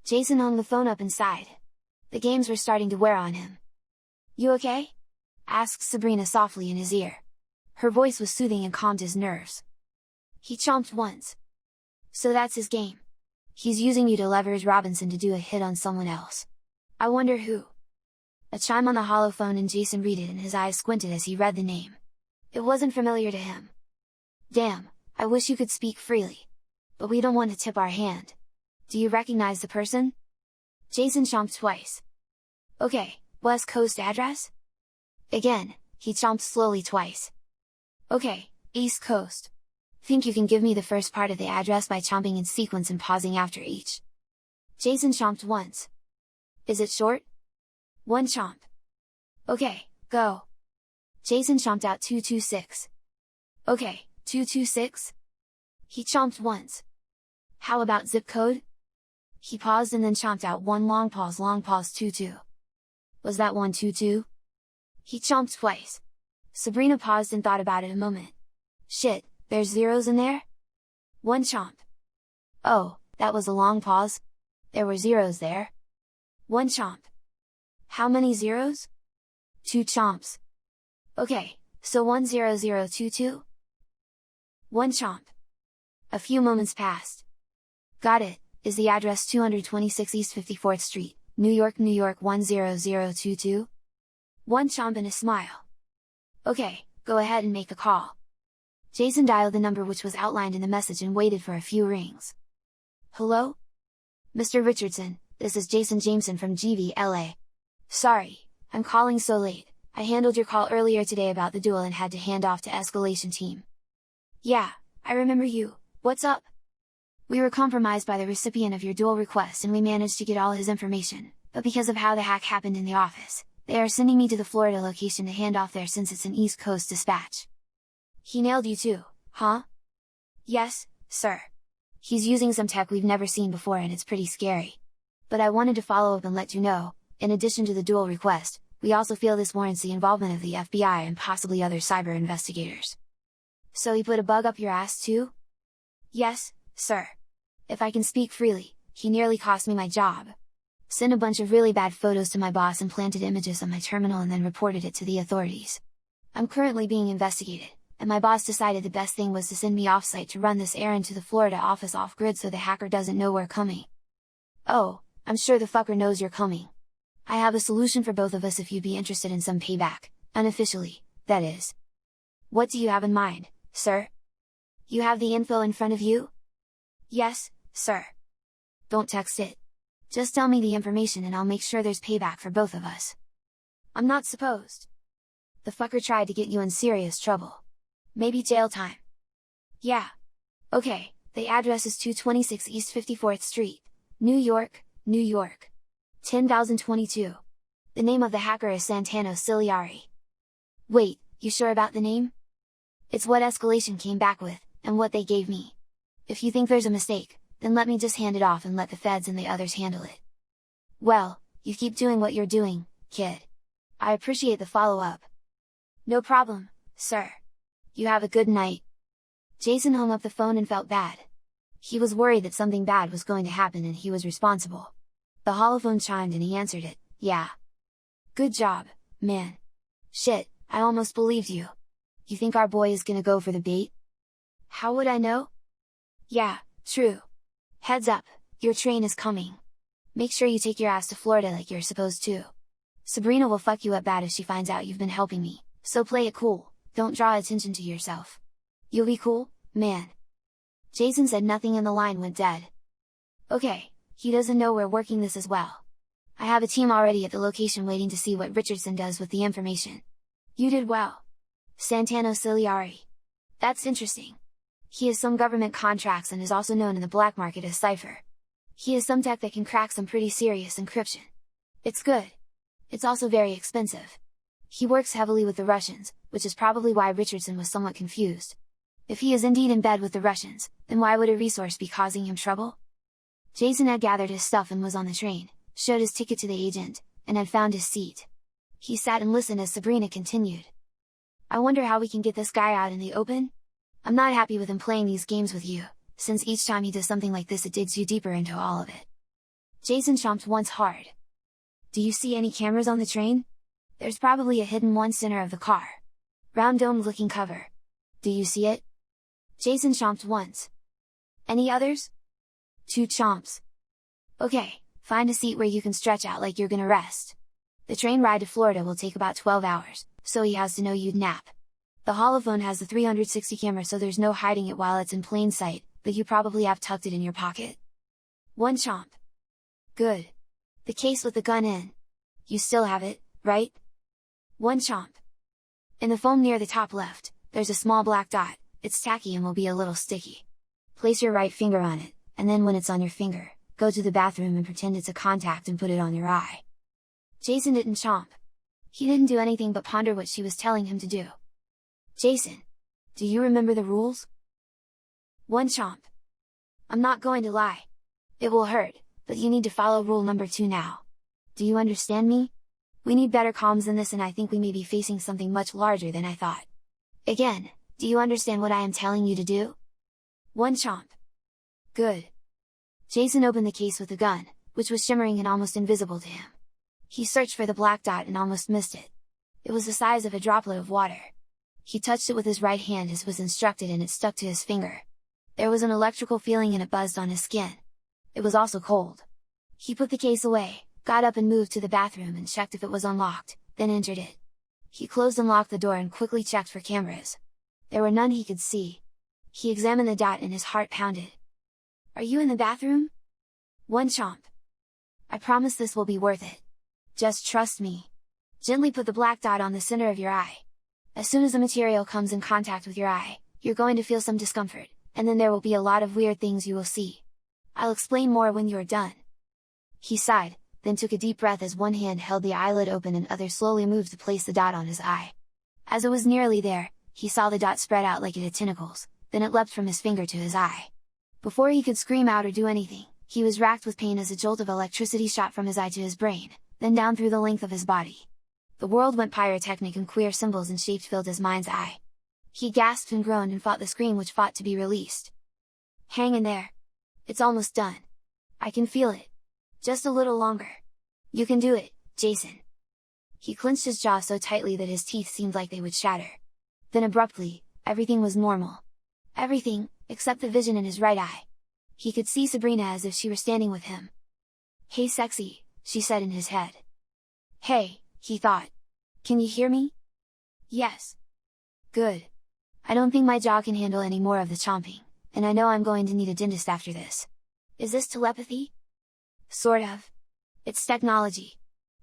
Jason hung the phone up and sighed. The games were starting to wear on him. You okay? Asked Sabrina softly in his ear. Her voice was soothing and calmed his nerves. He chomped once. So that's his game. He's using you to leverage Robinson to do a hit on someone else. I wonder who? A chime on the holophone and Jason read it and his eyes squinted as he read the name. It wasn't familiar to him. Damn, I wish you could speak freely. But we don't want to tip our hand. Do you recognize the person? Jason chomped twice. Okay, West Coast address? Again, he chomped slowly twice. Okay, East Coast. Think you can give me the first part of the address by chomping in sequence and pausing after each? Jason chomped once. Is it short? 1 chomp. Okay, go. Jason chomped out 226. Okay, 226? He chomped once. How about zip code? He paused and then chomped out 1 long pause 22. Was that 122? He chomped twice. Sabrina paused and thought about it a moment. Shit, there's zeros in there? 1 chomp. Oh, that was a long pause? There were zeros there? 1 chomp. How many zeros? 2 chomps. Okay, so 10022? 1 chomp. A few moments passed. Got it, is the address 226 East 54th Street, New York, New York 10022? 1 chomp and a smile. Okay, go ahead and make the call. Jason dialed the number which was outlined in the message and waited for a few rings. Hello? Mr. Richardson, this is Jameson from GV LA. Sorry, I'm calling so late, I handled your call earlier today about the duel and had to hand off to escalation team. Yeah, I remember you, what's up? We were compromised by the recipient of your duel request and we managed to get all his information, but because of how the hack happened in the office, they are sending me to the Florida location to hand off there since it's an East Coast dispatch. He nailed you too, huh? Yes, sir. He's using some tech we've never seen before and it's pretty scary. But I wanted to follow up and let you know, in addition to the dual request, we also feel this warrants the involvement of the FBI and possibly other cyber investigators. So he put a bug up your ass too? Yes, sir. If I can speak freely, he nearly cost me my job. Sent a bunch of really bad photos to my boss and planted images on my terminal and then reported it to the authorities. I'm currently being investigated, and my boss decided the best thing was to send me off-site to run this errand to the Florida office off-grid so the hacker doesn't know we're coming. Oh, I'm sure the fucker knows you're coming. I have a solution for both of us if you'd be interested in some payback, unofficially, that is. What do you have in mind, sir? You have the info in front of you? Yes, sir. Don't text it. Just tell me the information and I'll make sure there's payback for both of us. I'm not supposed. The fucker tried to get you in serious trouble. Maybe jail time. Yeah. Okay, the address is 226 East 54th Street, New York, New York. 10,022. The name of the hacker is Santano Ciliari. Wait, you sure about the name? It's what escalation came back with, and what they gave me. If you think there's a mistake, then let me just hand it off and let the feds and the others handle it. Well, you keep doing what you're doing, kid. I appreciate the follow-up. No problem, sir. You have a good night. Jason hung up the phone and felt bad. He was worried that something bad was going to happen and he was responsible. The holophone chimed and he answered it, yeah. Good job, man. Shit, I almost believed you. You think our boy is gonna go for the bait? How would I know? Yeah, true. Heads up, your train is coming. Make sure you take your ass to Florida like you're supposed to. Sabrina will fuck you up bad if she finds out you've been helping me, so play it cool, don't draw attention to yourself. You'll be cool, man. Jason said nothing and the line went dead. Okay. He doesn't know we're working this as well. I have a team already at the location waiting to see what Richardson does with the information. You did well. Santano Ciliari. That's interesting. He has some government contracts and is also known in the black market as Cypher. He has some tech that can crack some pretty serious encryption. It's good. It's also very expensive. He works heavily with the Russians, which is probably why Richardson was somewhat confused. If he is indeed in bed with the Russians, then why would a resource be causing him trouble? Jason had gathered his stuff and was on the train, showed his ticket to the agent, and had found his seat. He sat and listened as Sabrina continued. I wonder how we can get this guy out in the open? I'm not happy with him playing these games with you, since each time he does something like this it digs you deeper into all of it. Jason chomped once hard. Do you see any cameras on the train? There's probably a hidden one center of the car. Round domed looking cover. Do you see it? Jason chomped once. Any others? 2 chomps. Okay, find a seat where you can stretch out like you're gonna rest. The train ride to Florida will take about 12 hours, so he has to know you'd nap. The holophone has the 360 camera so there's no hiding it while it's in plain sight, but you probably have tucked it in your pocket. 1 chomp. Good. The case with the gun in. You still have it, right? 1 chomp. In the foam near the top left, there's a small black dot, it's tacky and will be a little sticky. Place your right finger on it, and then when it's on your finger, go to the bathroom and pretend it's a contact and put it on your eye. Jason didn't chomp. He didn't do anything but ponder what she was telling him to do. Jason, do you remember the rules? 1 chomp. I'm not going to lie. It will hurt, but you need to follow rule number 2 now. Do you understand me? We need better comms than this and I think we may be facing something much larger than I thought. Again, do you understand what I am telling you to do? 1 chomp. Good. Jason opened the case with the gun, which was shimmering and almost invisible to him. He searched for the black dot and almost missed it. It was the size of a droplet of water. He touched it with his right hand as was instructed and it stuck to his finger. There was an electrical feeling and it buzzed on his skin. It was also cold. He put the case away, got up and moved to the bathroom and checked if it was unlocked, then entered it. He closed and locked the door and quickly checked for cameras. There were none he could see. He examined the dot and his heart pounded. Are you in the bathroom? 1 chomp. I promise this will be worth it. Just trust me. Gently put the black dot on the center of your eye. As soon as the material comes in contact with your eye, you're going to feel some discomfort, and then there will be a lot of weird things you will see. I'll explain more when you're done. He sighed, then took a deep breath as one hand held the eyelid open and other slowly moved to place the dot on his eye. As it was nearly there, he saw the dot spread out like it had tentacles, then it leapt from his finger to his eye. Before he could scream out or do anything, he was racked with pain as a jolt of electricity shot from his eye to his brain, then down through the length of his body. The world went pyrotechnic and queer symbols and shapes filled his mind's eye. He gasped and groaned and fought the scream which fought to be released. "Hang in there! It's almost done! I can feel it! Just a little longer! You can do it, Jason!" He clenched his jaw so tightly that his teeth seemed like they would shatter. Then abruptly, everything was normal. Everything, except the vision in his right eye. He could see Sabrina as if she were standing with him. "Hey sexy," she said in his head. "Hey," he thought. "Can you hear me?" "Yes." "Good. I don't think my jaw can handle any more of the chomping, and I know I'm going to need a dentist after this. Is this telepathy?" "Sort of. It's technology.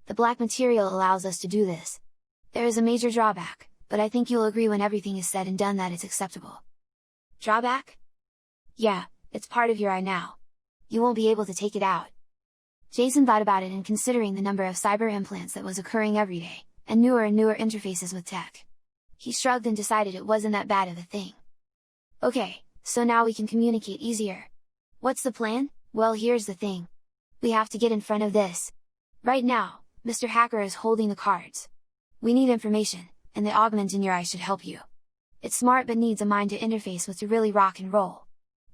The black material allows us to do this. There is a major drawback, but I think you'll agree when everything is said and done that it's acceptable." "Drawback?" "Yeah, it's part of your eye now. You won't be able to take it out." Jason thought about it, and considering the number of cyber implants that was occurring every day, and newer interfaces with tech, he shrugged and decided it wasn't that bad of a thing. "Okay, so now we can communicate easier. What's the plan?" "Well, here's the thing. We have to get in front of this. Right now, Mr. Hacker is holding the cards. We need information, and the augment in your eye should help you. It's smart but needs a mind to interface with to really rock and roll.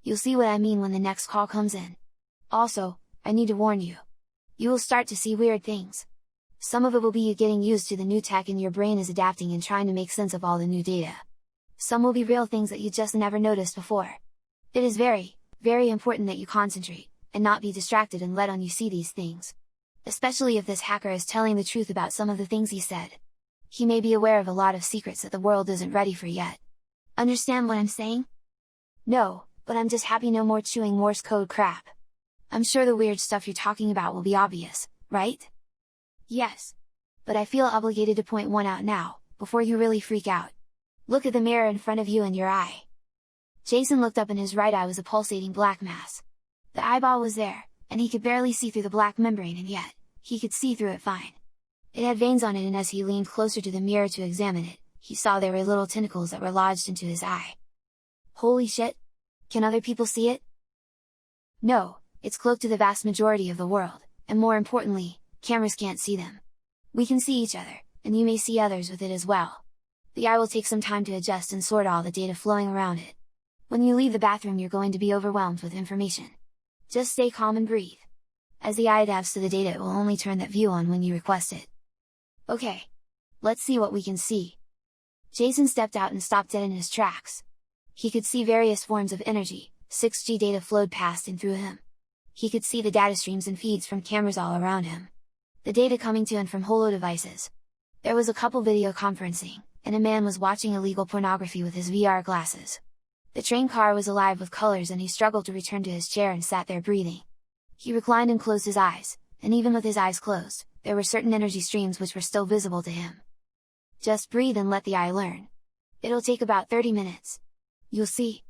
You'll see what I mean when the next call comes in. Also, I need to warn you. You will start to see weird things. Some of it will be you getting used to the new tech and your brain is adapting and trying to make sense of all the new data. Some will be real things that you just never noticed before. It is very, very important that you concentrate, and not be distracted and let on you see these things. Especially if this hacker is telling the truth about some of the things he said. He may be aware of a lot of secrets that the world isn't ready for yet. Understand what I'm saying?" "No, but I'm just happy no more chewing Morse code crap. I'm sure the weird stuff you're talking about will be obvious, right?" "Yes. But I feel obligated to point one out now, before you really freak out. Look at the mirror in front of you and your eye." Jason looked up and his right eye was a pulsating black mass. The eyeball was there, and he could barely see through the black membrane, and yet, he could see through it fine. It had veins on it, and as he leaned closer to the mirror to examine it, he saw there were little tentacles that were lodged into his eye. "Holy shit! Can other people see it?" "No, it's cloaked to the vast majority of the world, and more importantly, cameras can't see them. We can see each other, and you may see others with it as well. The eye will take some time to adjust and sort all the data flowing around it. When you leave the bathroom you're going to be overwhelmed with information. Just stay calm and breathe. As the eye adapts to the data it will only turn that view on when you request it." "Okay. Let's see what we can see." Jason stepped out and stopped dead in his tracks. He could see various forms of energy, 6G data flowed past and through him. He could see the data streams and feeds from cameras all around him. The data coming to and from holo devices. There was a couple video conferencing, and a man was watching illegal pornography with his VR glasses. The train car was alive with colors and he struggled to return to his chair and sat there breathing. He reclined and closed his eyes, and even with his eyes closed, there were certain energy streams which were still visible to him. "Just breathe and let the eye learn. It'll take about 30 minutes. You'll see."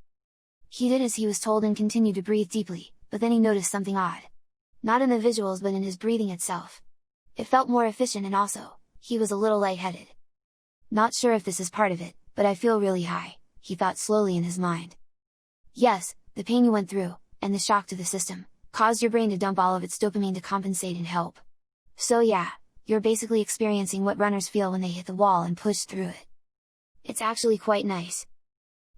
He did as he was told and continued to breathe deeply, but then he noticed something odd. Not in the visuals but in his breathing itself. It felt more efficient, and also, he was a little lightheaded. "Not sure if this is part of it, but I feel really high," he thought slowly in his mind. Yes, the pain you went through, and the shock to the system, caused your brain to dump all of its dopamine to compensate and help. So yeah, you're basically experiencing what runners feel when they hit the wall and push through it. It's actually quite nice.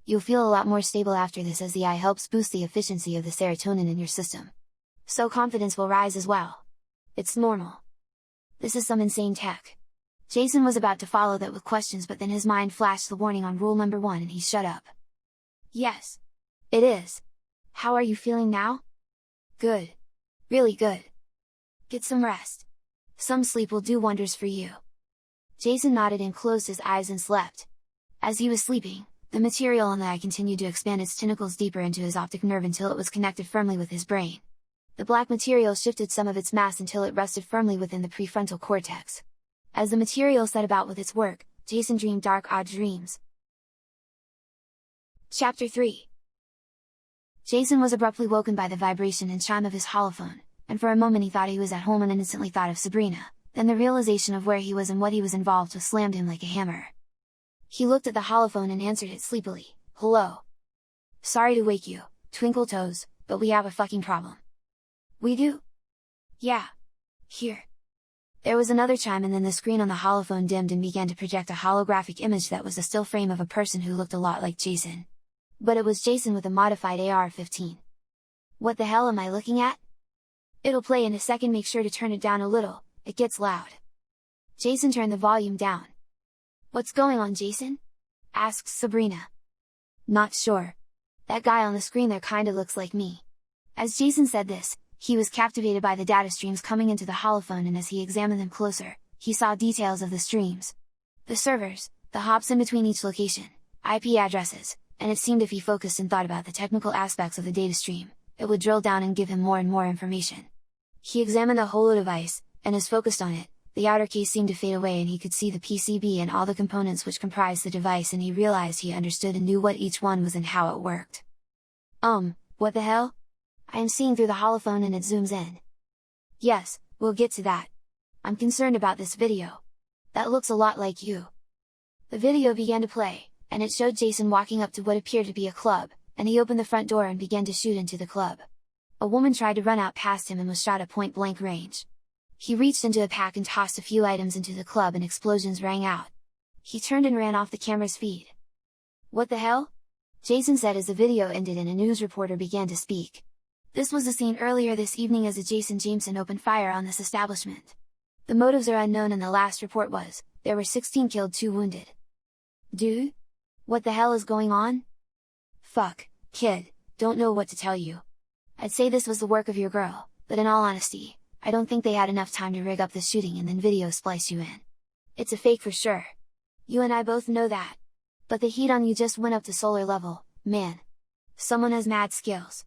You'll feel a lot more stable after this as the eye helps boost the efficiency of the serotonin in your system. So confidence will rise as well. It's normal. This is some insane tech. Jason was about to follow that with questions, but then his mind flashed the warning on rule number 1 and he shut up. "Yes. It is. How are you feeling now?" "Good. Really good. Get some rest. Some sleep will do wonders for you." Jason nodded and closed his eyes and slept. As he was sleeping, the material on the eye continued to expand its tentacles deeper into his optic nerve until it was connected firmly with his brain. The black material shifted some of its mass until it rested firmly within the prefrontal cortex. As the material set about with its work, Jason dreamed dark, odd dreams. Chapter 3. Jason was abruptly woken by the vibration and chime of his holophone, and for a moment he thought he was at home and instantly thought of Sabrina, then the realization of where he was and what he was involved with slammed him like a hammer. He looked at the holophone and answered it sleepily, "Hello. Sorry to wake you, Twinkle Toes, but we have a fucking problem." "We do?" "Yeah. Here." There was another chime and then the screen on the holophone dimmed and began to project a holographic image that was a still frame of a person who looked a lot like Jason. But it was Jason with a modified AR-15. "What the hell am I looking at?" "It'll play in a second, make sure to turn it down a little, it gets loud." Jason turned the volume down. "What's going on, Jason?" asked Sabrina. "Not sure. That guy on the screen there kinda looks like me." As Jason said this, he was captivated by the data streams coming into the holophone, and as he examined them closer, he saw details of the streams. The servers, the hops in between each location, IP addresses, and it seemed if he focused and thought about the technical aspects of the data stream, it would drill down and give him more and more information. He examined the holo device, and as focused on it, the outer case seemed to fade away and he could see the PCB and all the components which comprised the device, and he realized he understood and knew what each one was and how it worked. What the hell? I am seeing through the holophone and it zooms in." "Yes, we'll get to that. I'm concerned about this video. That looks a lot like you." The video began to play, and it showed Jason walking up to what appeared to be a club, and he opened the front door and began to shoot into the club. A woman tried to run out past him and was shot at point blank range. He reached into a pack and tossed a few items into the club and explosions rang out. He turned and ran off the camera's feed. "What the hell?" Jason said as the video ended and a news reporter began to speak. This was the scene earlier this evening as Jameson opened fire on this establishment. The motives are unknown and the last report was, there were 16 killed, 2 wounded. "Dude? What the hell is going on?" "Fuck, kid, don't know what to tell you. I'd say this was the work of your girl, but in all honesty, I don't think they had enough time to rig up the shooting and then video splice you in. It's a fake for sure. You and I both know that. But the heat on you just went up to solar level, man. Someone has mad skills.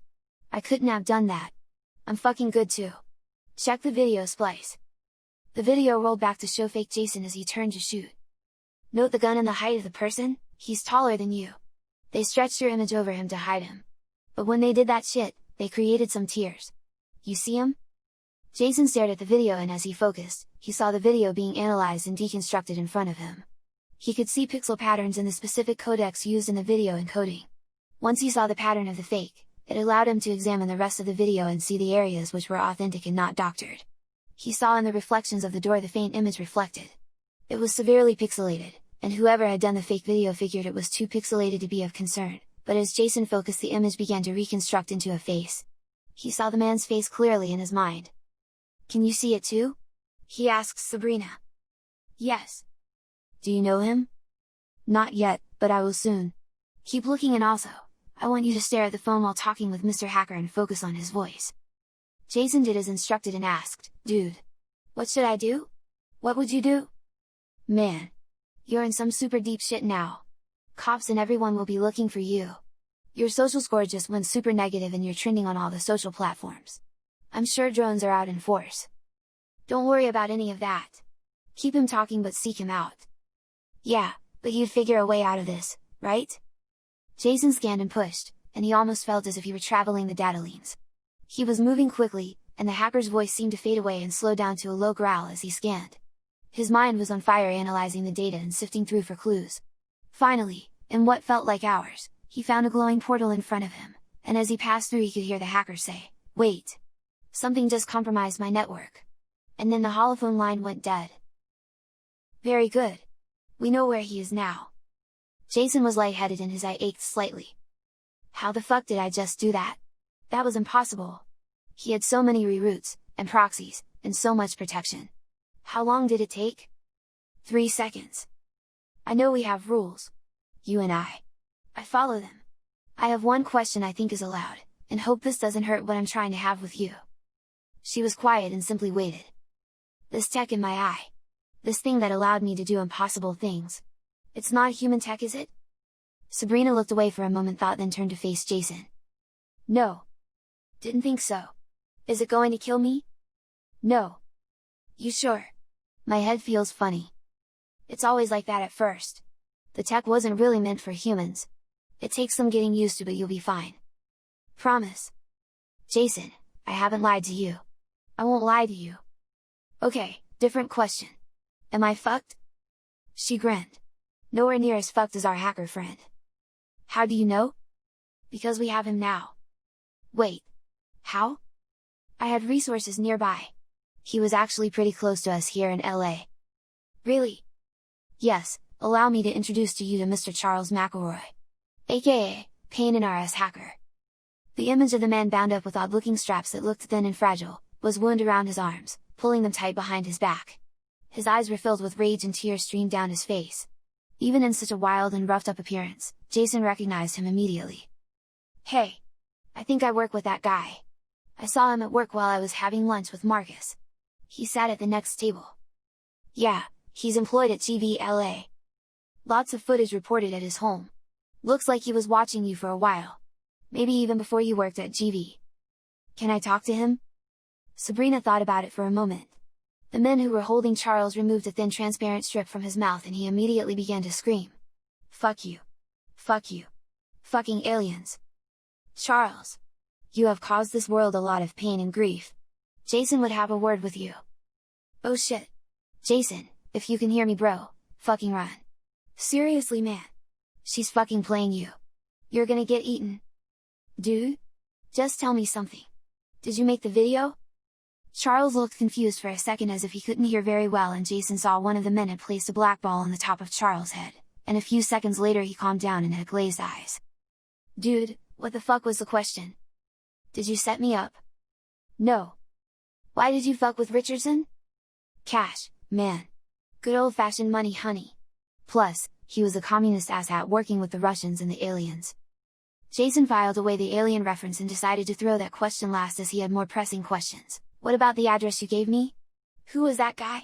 I couldn't have done that. I'm fucking good too. Check the video splice." The video rolled back to show fake Jason as he turned to shoot. "Note the gun and the height of the person, he's taller than you. They stretched your image over him to hide him. But when they did that shit, they created some tears. You see him?" Jason stared at the video and as he focused, he saw the video being analyzed and deconstructed in front of him. He could see pixel patterns in the specific codecs used in the video encoding. Once he saw the pattern of the fake, it allowed him to examine the rest of the video and see the areas which were authentic and not doctored. He saw in the reflections of the door the faint image reflected. It was severely pixelated, and whoever had done the fake video figured it was too pixelated to be of concern, but as Jason focused the image began to reconstruct into a face. He saw the man's face clearly in his mind. "Can you see it too?" he asked Sabrina. "Yes." "Do you know him?" "Not yet, but I will soon. Keep looking and also, I want you to stare at the phone while talking with Mr. Hacker and focus on his voice." Jason did as instructed and asked, "Dude, what should I do? What would you do?" "Man, you're in some super deep shit now. Cops and everyone will be looking for you. Your social score just went super negative and you're trending on all the social platforms. I'm sure drones are out in force. Don't worry about any of that. Keep him talking but seek him out." "Yeah, but you'd figure a way out of this, right?" Jason scanned and pushed, and he almost felt as if he were traveling the data lanes. He was moving quickly, and the hacker's voice seemed to fade away and slow down to a low growl as he scanned. His mind was on fire analyzing the data and sifting through for clues. Finally, in what felt like hours, he found a glowing portal in front of him, and as he passed through he could hear the hacker say, "Wait! Something just compromised my network." And then the holophone line went dead. "Very good. We know where he is now." Jason was lightheaded and his eye ached slightly. How the fuck did I just do that? That was impossible. He had so many reroutes, and proxies, and so much protection. How long did it take? 3 seconds. I know we have rules. You and I follow them. I have one question I think is allowed, and hope this doesn't hurt what I'm trying to have with you. She was quiet and simply waited. This tech in my eye. This thing that allowed me to do impossible things. It's not human tech, is it? Sabrina looked away for a moment, thought, then turned to face Jason. No. Didn't think so. Is it going to kill me? No. You sure? My head feels funny. It's always like that at first. The tech wasn't really meant for humans. It takes some getting used to, but you'll be fine. Promise. Jason, I haven't lied to you. I won't lie to you. Okay, different question. Am I fucked? She grinned. Nowhere near as fucked as our hacker friend. How do you know? Because we have him now. Wait. How? I had resources nearby. He was actually pretty close to us here in LA. Really? Yes, allow me to introduce to you to Mr. Charles McElroy. AKA, Pain in RS Hacker. The image of the man bound up with odd-looking straps that looked thin and fragile, was wound around his arms, pulling them tight behind his back. His eyes were filled with rage and tears streamed down his face. Even in such a wild and roughed up appearance, Jason recognized him immediately. Hey! I think I work with that guy. I saw him at work while I was having lunch with Marcus. He sat at the next table. Yeah, he's employed at GVLA. Lots of footage reported at his home. Looks like he was watching you for a while. Maybe even before you worked at GV. Can I talk to him? Sabrina thought about it for a moment. The men who were holding Charles removed a thin transparent strip from his mouth and he immediately began to scream. Fuck you! Fuck you! Fucking aliens! Charles! You have caused this world a lot of pain and grief. Jason would have a word with you. Oh shit! Jason, if you can hear me bro, fucking run! Seriously man! She's fucking playing you! You're gonna get eaten! Dude? Just tell me something! Did you make the video? Charles looked confused for a second as if he couldn't hear very well and Jason saw one of the men had placed a black ball on the top of Charles' head, and a few seconds later he calmed down and had glazed eyes. Dude, what the fuck was the question? Did you set me up? No. Why did you fuck with Richardson? Cash, man. Good old-fashioned money honey. Plus, he was a communist asshat working with the Russians and the aliens. Jason filed away the alien reference and decided to throw that question last as he had more pressing questions. What about the address you gave me? Who was that guy?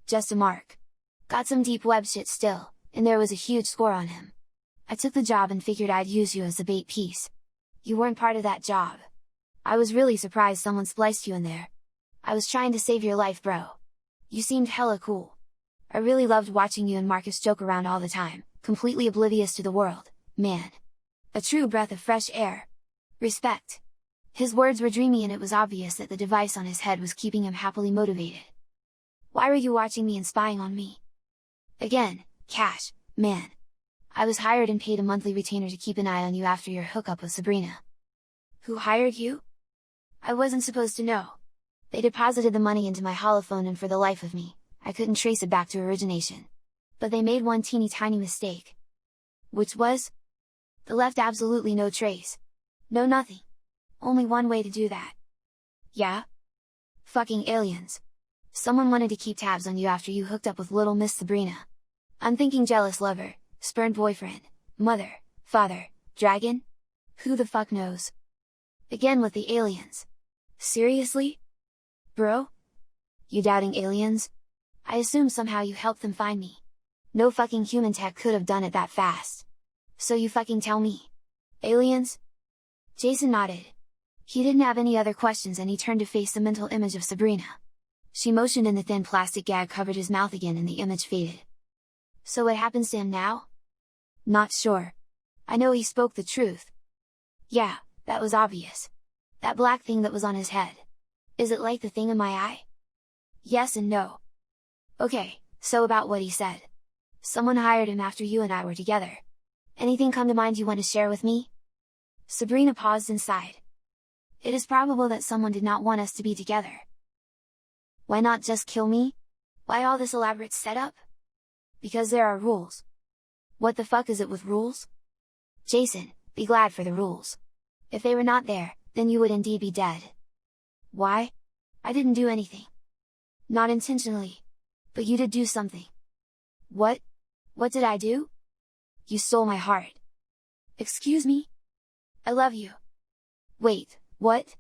Just a mark. Got some deep web shit still, and there was a huge score on him. I took the job and figured I'd use you as the bait piece. You weren't part of that job. I was really surprised someone spliced you in there. I was trying to save your life bro. You seemed hella cool. I really loved watching you and Marcus joke around all the time, completely oblivious to the world, man. A true breath of fresh air. Respect. His words were dreamy and it was obvious that the device on his head was keeping him happily motivated. Why were you watching me and spying on me? Again, cash, man. I was hired and paid a monthly retainer to keep an eye on you after your hookup with Sabrina. Who hired you? I wasn't supposed to know. They deposited the money into my holophone and for the life of me, I couldn't trace it back to origination. But they made one teeny tiny mistake. Which was? They left absolutely no trace. No nothing. Only one way to do that. Yeah? Fucking aliens. Someone wanted to keep tabs on you after you hooked up with little Miss Sabrina. I'm thinking jealous lover, spurned boyfriend, mother, father, dragon? Who the fuck knows? Again with the aliens. Seriously? Bro? You doubting aliens? I assume somehow you helped them find me. No fucking human tech could have done it that fast. So you fucking tell me. Aliens? Jason nodded. He didn't have any other questions and he turned to face the mental image of Sabrina. She motioned and the thin plastic gag covered his mouth again and the image faded. So what happens to him now? Not sure. I know he spoke the truth. Yeah, that was obvious. That black thing that was on his head. Is it like the thing in my eye? Yes and no. Okay, so about what he said. Someone hired him after you and I were together. Anything come to mind you want to share with me? Sabrina paused and sighed. It is probable that someone did not want us to be together. Why not just kill me? Why all this elaborate setup? Because there are rules. What the fuck is it with rules? Jason, be glad for the rules. If they were not there, then you would indeed be dead. Why? I didn't do anything. Not intentionally. But you did do something. What? What did I do? You stole my heart. Excuse me? I love you. Wait, what?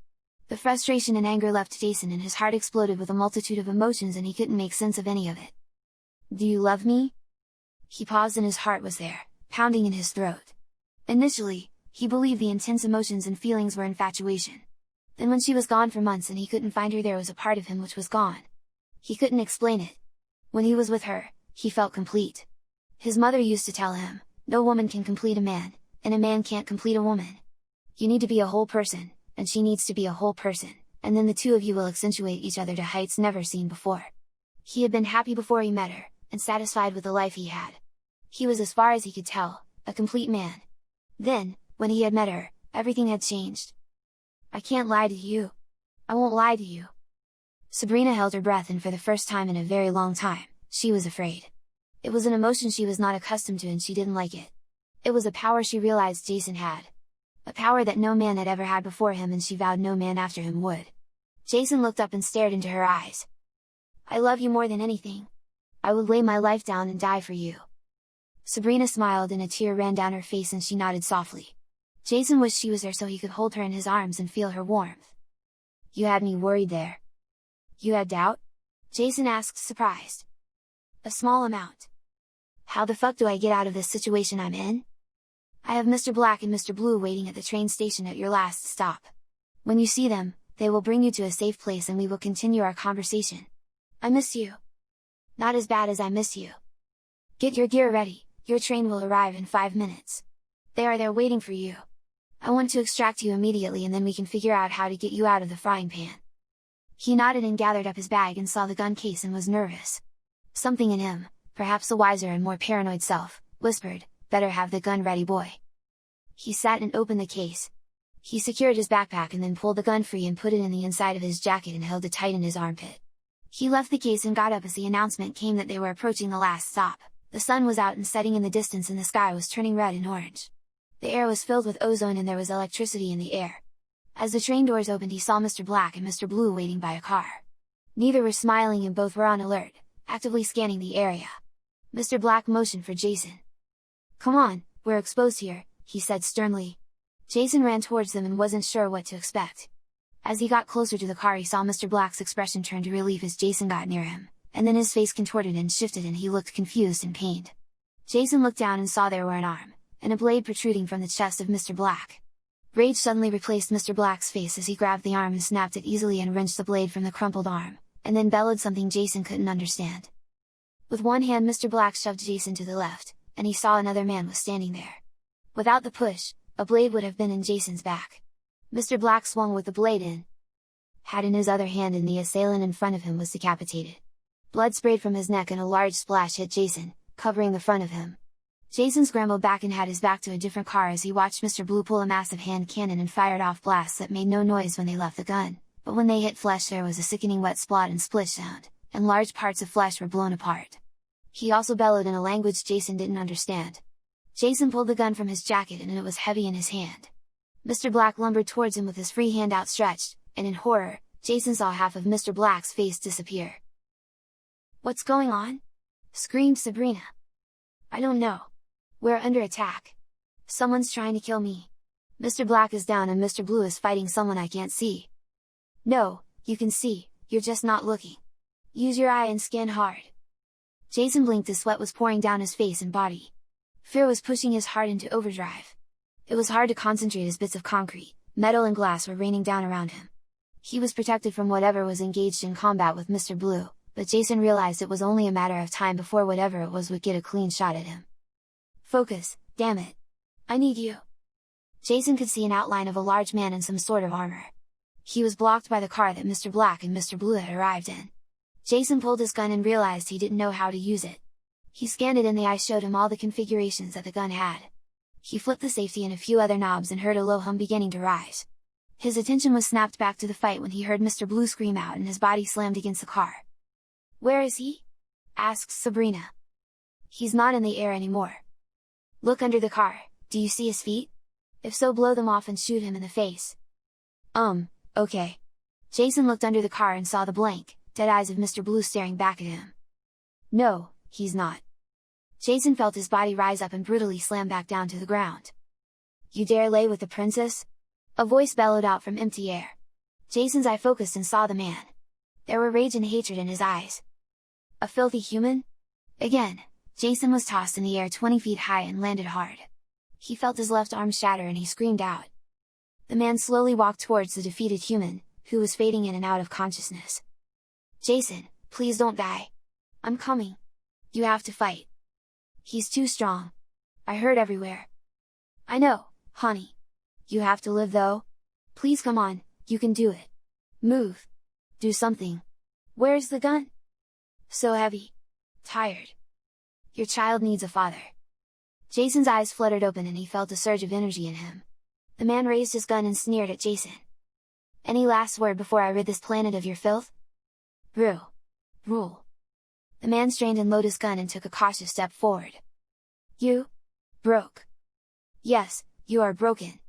The frustration and anger left Jason and his heart exploded with a multitude of emotions and he couldn't make sense of any of it. Do you love me? He paused and his heart was there, pounding in his throat. Initially, he believed the intense emotions and feelings were infatuation. Then when she was gone for months and he couldn't find her, there was a part of him which was gone. He couldn't explain it. When he was with her, he felt complete. His mother used to tell him, no woman can complete a man, and a man can't complete a woman. You need to be a whole person, and she needs to be a whole person, and then the two of you will accentuate each other to heights never seen before. He had been happy before he met her, and satisfied with the life he had. He was, as far as he could tell, a complete man. Then, when he had met her, everything had changed. I can't lie to you. I won't lie to you. Sabrina held her breath, and for the first time in a very long time, she was afraid. It was an emotion she was not accustomed to, and she didn't like it. It was a power she realized Jason had. A power that no man had ever had before him, and she vowed no man after him would. Jason looked up and stared into her eyes. I love you more than anything. I would lay my life down and die for you. Sabrina smiled, and a tear ran down her face, and she nodded softly. Jason wished she was there so he could hold her in his arms and feel her warmth. You had me worried there. You had doubt? Jason asked, surprised. A small amount. How the fuck do I get out of this situation I'm in? I have Mr. Black and Mr. Blue waiting at the train station at your last stop. When you see them, they will bring you to a safe place and we will continue our conversation. I miss you. Not as bad as I miss you. Get your gear ready, your train will arrive in 5 minutes. They are there waiting for you. I want to extract you immediately, and then we can figure out how to get you out of the frying pan. He nodded and gathered up his bag and saw the gun case and was nervous. Something in him, perhaps a wiser and more paranoid self, whispered, better have the gun ready, boy. He sat and opened the case. He secured his backpack and then pulled the gun free and put it in the inside of his jacket and held it tight in his armpit. He left the case and got up as the announcement came that they were approaching the last stop. The sun was out and setting in the distance, and the sky was turning red and orange. The air was filled with ozone and there was electricity in the air. As the train doors opened, he saw Mr. Black and Mr. Blue waiting by a car. Neither were smiling and both were on alert, actively scanning the area. Mr. Black motioned for Jason. Come on, we're exposed here, he said sternly. Jason ran towards them and wasn't sure what to expect. As he got closer to the car, he saw Mr. Black's expression turn to relief as Jason got near him, and then his face contorted and shifted and he looked confused and pained. Jason looked down and saw there were an arm, and a blade protruding from the chest of Mr. Black. Rage suddenly replaced Mr. Black's face as he grabbed the arm and snapped it easily and wrenched the blade from the crumpled arm, and then bellowed something Jason couldn't understand. With one hand, Mr. Black shoved Jason to the left, and he saw another man was standing there. Without the push, a blade would have been in Jason's back. Mr. Black swung with the blade had in his other hand, and the assailant in front of him was decapitated. Blood sprayed from his neck and a large splash hit Jason, covering the front of him. Jason scrambled back and had his back to a different car as he watched Mr. Blue pull a massive hand cannon and fired off blasts that made no noise when they left the gun, but when they hit flesh there was a sickening wet splot and splish sound, and large parts of flesh were blown apart. He also bellowed in a language Jason didn't understand. Jason pulled the gun from his jacket and it was heavy in his hand. Mr. Black lumbered towards him with his free hand outstretched, and in horror, Jason saw half of Mr. Black's face disappear. What's going on? Screamed Sabrina. I don't know. We're under attack. Someone's trying to kill me. Mr. Black is down and Mr. Blue is fighting someone I can't see. No, you can see, you're just not looking. Use your eye and scan hard. Jason blinked as sweat was pouring down his face and body. Fear was pushing his heart into overdrive. It was hard to concentrate as bits of concrete, metal and glass were raining down around him. He was protected from whatever was engaged in combat with Mr. Blue, but Jason realized it was only a matter of time before whatever it was would get a clean shot at him. Focus, damn it! I need you! Jason could see an outline of a large man in some sort of armor. He was blocked by the car that Mr. Black and Mr. Blue had arrived in. Jason pulled his gun and realized he didn't know how to use it. He scanned it and the eye showed him all the configurations that the gun had. He flipped the safety and a few other knobs and heard a low hum beginning to rise. His attention was snapped back to the fight when he heard Mr. Blue scream out and his body slammed against the car. Where is he? Asked Sabrina. He's not in the air anymore. Look under the car, do you see his feet? If so, blow them off and shoot him in the face. Okay. Jason looked under the car and saw the blank, dead eyes of Mr. Blue staring back at him. No, he's not. Jason felt his body rise up and brutally slam back down to the ground. You dare lay with the princess? A voice bellowed out from empty air. Jason's eye focused and saw the man. There were rage and hatred in his eyes. A filthy human? Again, Jason was tossed in the air 20 feet high and landed hard. He felt his left arm shatter and he screamed out. The man slowly walked towards the defeated human, who was fading in and out of consciousness. Jason, please don't die. I'm coming. You have to fight. He's too strong. I heard everywhere. I know, honey. You have to live though. Please come on, you can do it. Move. Do something. Where's the gun? So heavy. Tired. Your child needs a father. Jason's eyes fluttered open and he felt a surge of energy in him. The man raised his gun and sneered at Jason. Any last word before I rid this planet of your filth? Rule. The man strained and loaded his gun and took a cautious step forward. You? Broke. Yes, you are broken.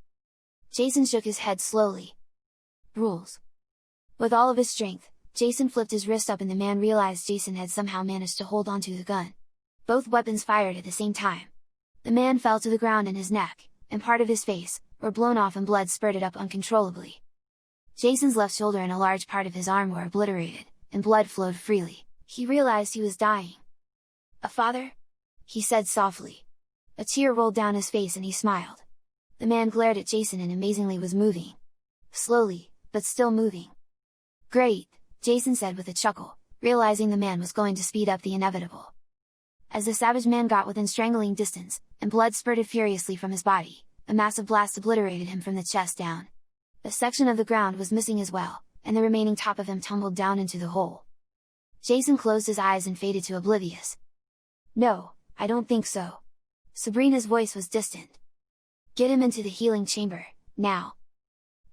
Jason shook his head slowly. Rules. With all of his strength, Jason flipped his wrist up and the man realized Jason had somehow managed to hold onto the gun. Both weapons fired at the same time. The man fell to the ground and his neck, and part of his face, were blown off and blood spurted up uncontrollably. Jason's left shoulder and a large part of his arm were obliterated, and blood flowed freely. He realized he was dying. A father? He said softly. A tear rolled down his face and he smiled. The man glared at Jason and amazingly was moving. Slowly, but still moving. Great, Jason said with a chuckle, realizing the man was going to speed up the inevitable. As the savage man got within strangling distance, and blood spurted furiously from his body, a massive blast obliterated him from the chest down. A section of the ground was missing as well, and the remaining top of him tumbled down into the hole. Jason closed his eyes and faded to oblivious. No, I don't think so. Sabrina's voice was distant. Get him into the healing chamber, now.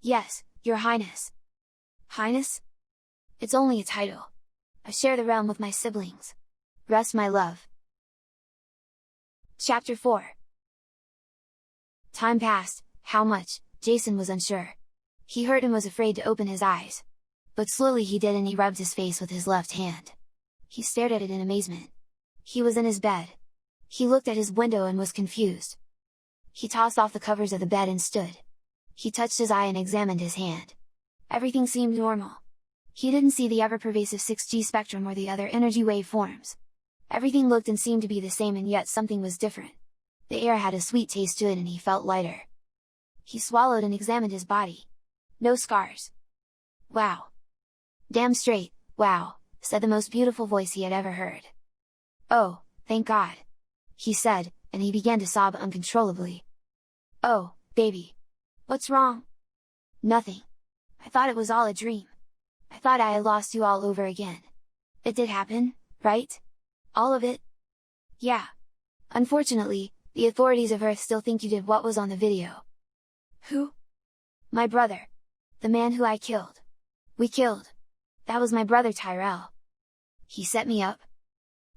Yes, Your Highness. Highness? It's only a title. I share the realm with my siblings. Rest my love. Chapter 4. Time passed, how much, Jason was unsure. He hurt and was afraid to open his eyes. But slowly he did and he rubbed his face with his left hand. He stared at it in amazement. He was in his bed. He looked at his window and was confused. He tossed off the covers of the bed and stood. He touched his eye and examined his hand. Everything seemed normal. He didn't see the ever-pervasive 6G spectrum or the other energy wave forms. Everything looked and seemed to be the same and yet something was different. The air had a sweet taste to it and he felt lighter. He swallowed and examined his body. No scars. Wow. Damn straight, wow, said the most beautiful voice he had ever heard. Oh, thank God. He said, and he began to sob uncontrollably. Oh, baby. What's wrong? Nothing. I thought it was all a dream. I thought I had lost you all over again. It did happen, right? All of it? Yeah. Unfortunately, the authorities of Earth still think you did what was on the video. Who? My brother. The man who I killed. We killed. That was my brother Tyrell. He set me up?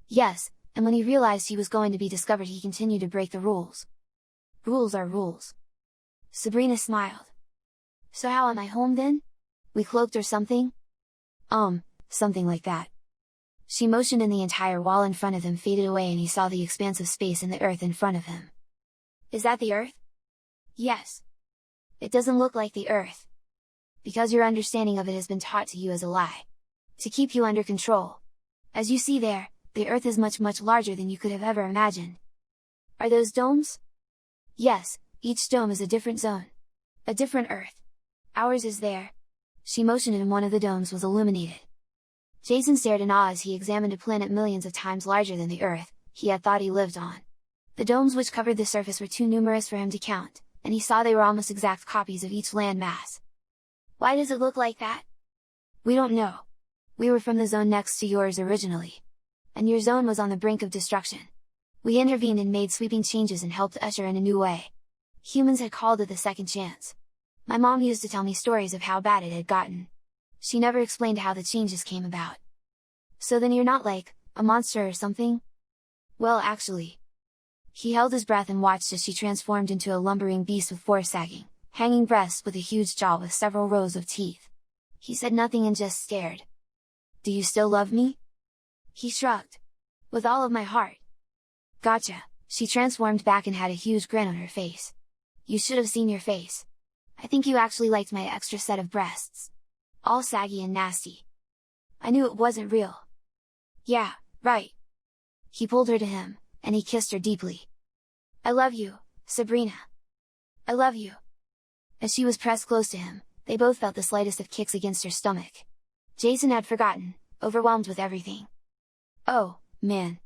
Yes, and when he realized he was going to be discovered he continued to break the rules. Rules are rules. Sabrina smiled. So how am I home then? We cloaked or something? Something like that. She motioned and the entire wall in front of him faded away and he saw the expanse of space and the earth in front of him. Is that the earth? Yes. It doesn't look like the earth. Because your understanding of it has been taught to you as a lie. To keep you under control. As you see there, the earth is much larger than you could have ever imagined. Are those domes? Yes, each dome is a different zone. A different earth. Ours is there. She motioned and one of the domes was illuminated. Jason stared in awe as he examined a planet millions of times larger than the Earth he had thought he lived on. The domes which covered the surface were too numerous for him to count, and he saw they were almost exact copies of each land mass. Why does it look like that? We don't know. We were from the zone next to yours originally. And your zone was on the brink of destruction. We intervened and made sweeping changes and helped usher in a new way. Humans had called it the second chance. My mom used to tell me stories of how bad it had gotten. She never explained how the changes came about. So then you're not like, a monster or something? Well actually. He held his breath and watched as she transformed into a lumbering beast with four sagging, hanging breasts with a huge jaw with several rows of teeth. He said nothing and just stared. Do you still love me? He shrugged. With all of my heart. Gotcha, she transformed back and had a huge grin on her face. You should have seen your face. I think you actually liked my extra set of breasts. All saggy and nasty. I knew it wasn't real. Yeah, right. He pulled her to him, and he kissed her deeply. I love you, Sabrina. I love you. As she was pressed close to him, they both felt the slightest of kicks against her stomach. Jason had forgotten, overwhelmed with everything. Oh, man.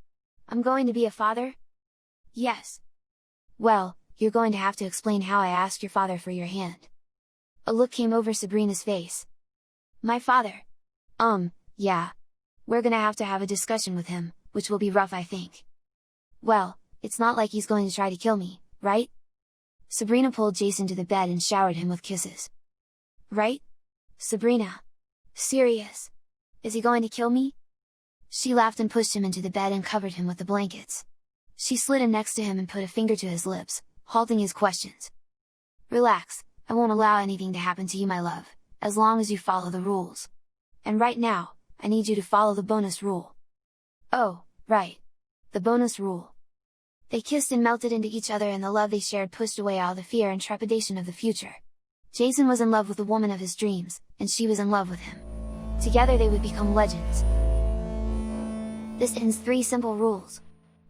I'm going to be a father? Yes. Well, you're going to have to explain how I asked your father for your hand. A look came over Sabrina's face. My father? Yeah. We're gonna have to have a discussion with him, which will be rough I think. Well, it's not like he's going to try to kill me, right? Sabrina pulled Jason to the bed and showered him with kisses. Right? Sabrina. Serious? Is he going to kill me? She laughed and pushed him into the bed and covered him with the blankets. She slid in next to him and put a finger to his lips, halting his questions. Relax, I won't allow anything to happen to you my love, as long as you follow the rules. And right now, I need you to follow the bonus rule. Oh, right. The bonus rule. They kissed and melted into each other, and the love they shared pushed away all the fear and trepidation of the future. Jason was in love with the woman of his dreams, and she was in love with him. Together they would become legends. This ends 3 simple rules.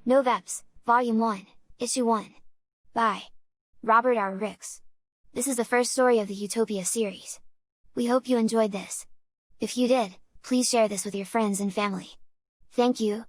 NovEps, Vol1, Issue 1. By Robert R. Ricks. This is the first story of the Utopia series. We hope you enjoyed this. If you did, please share this with your friends and family. Thank you.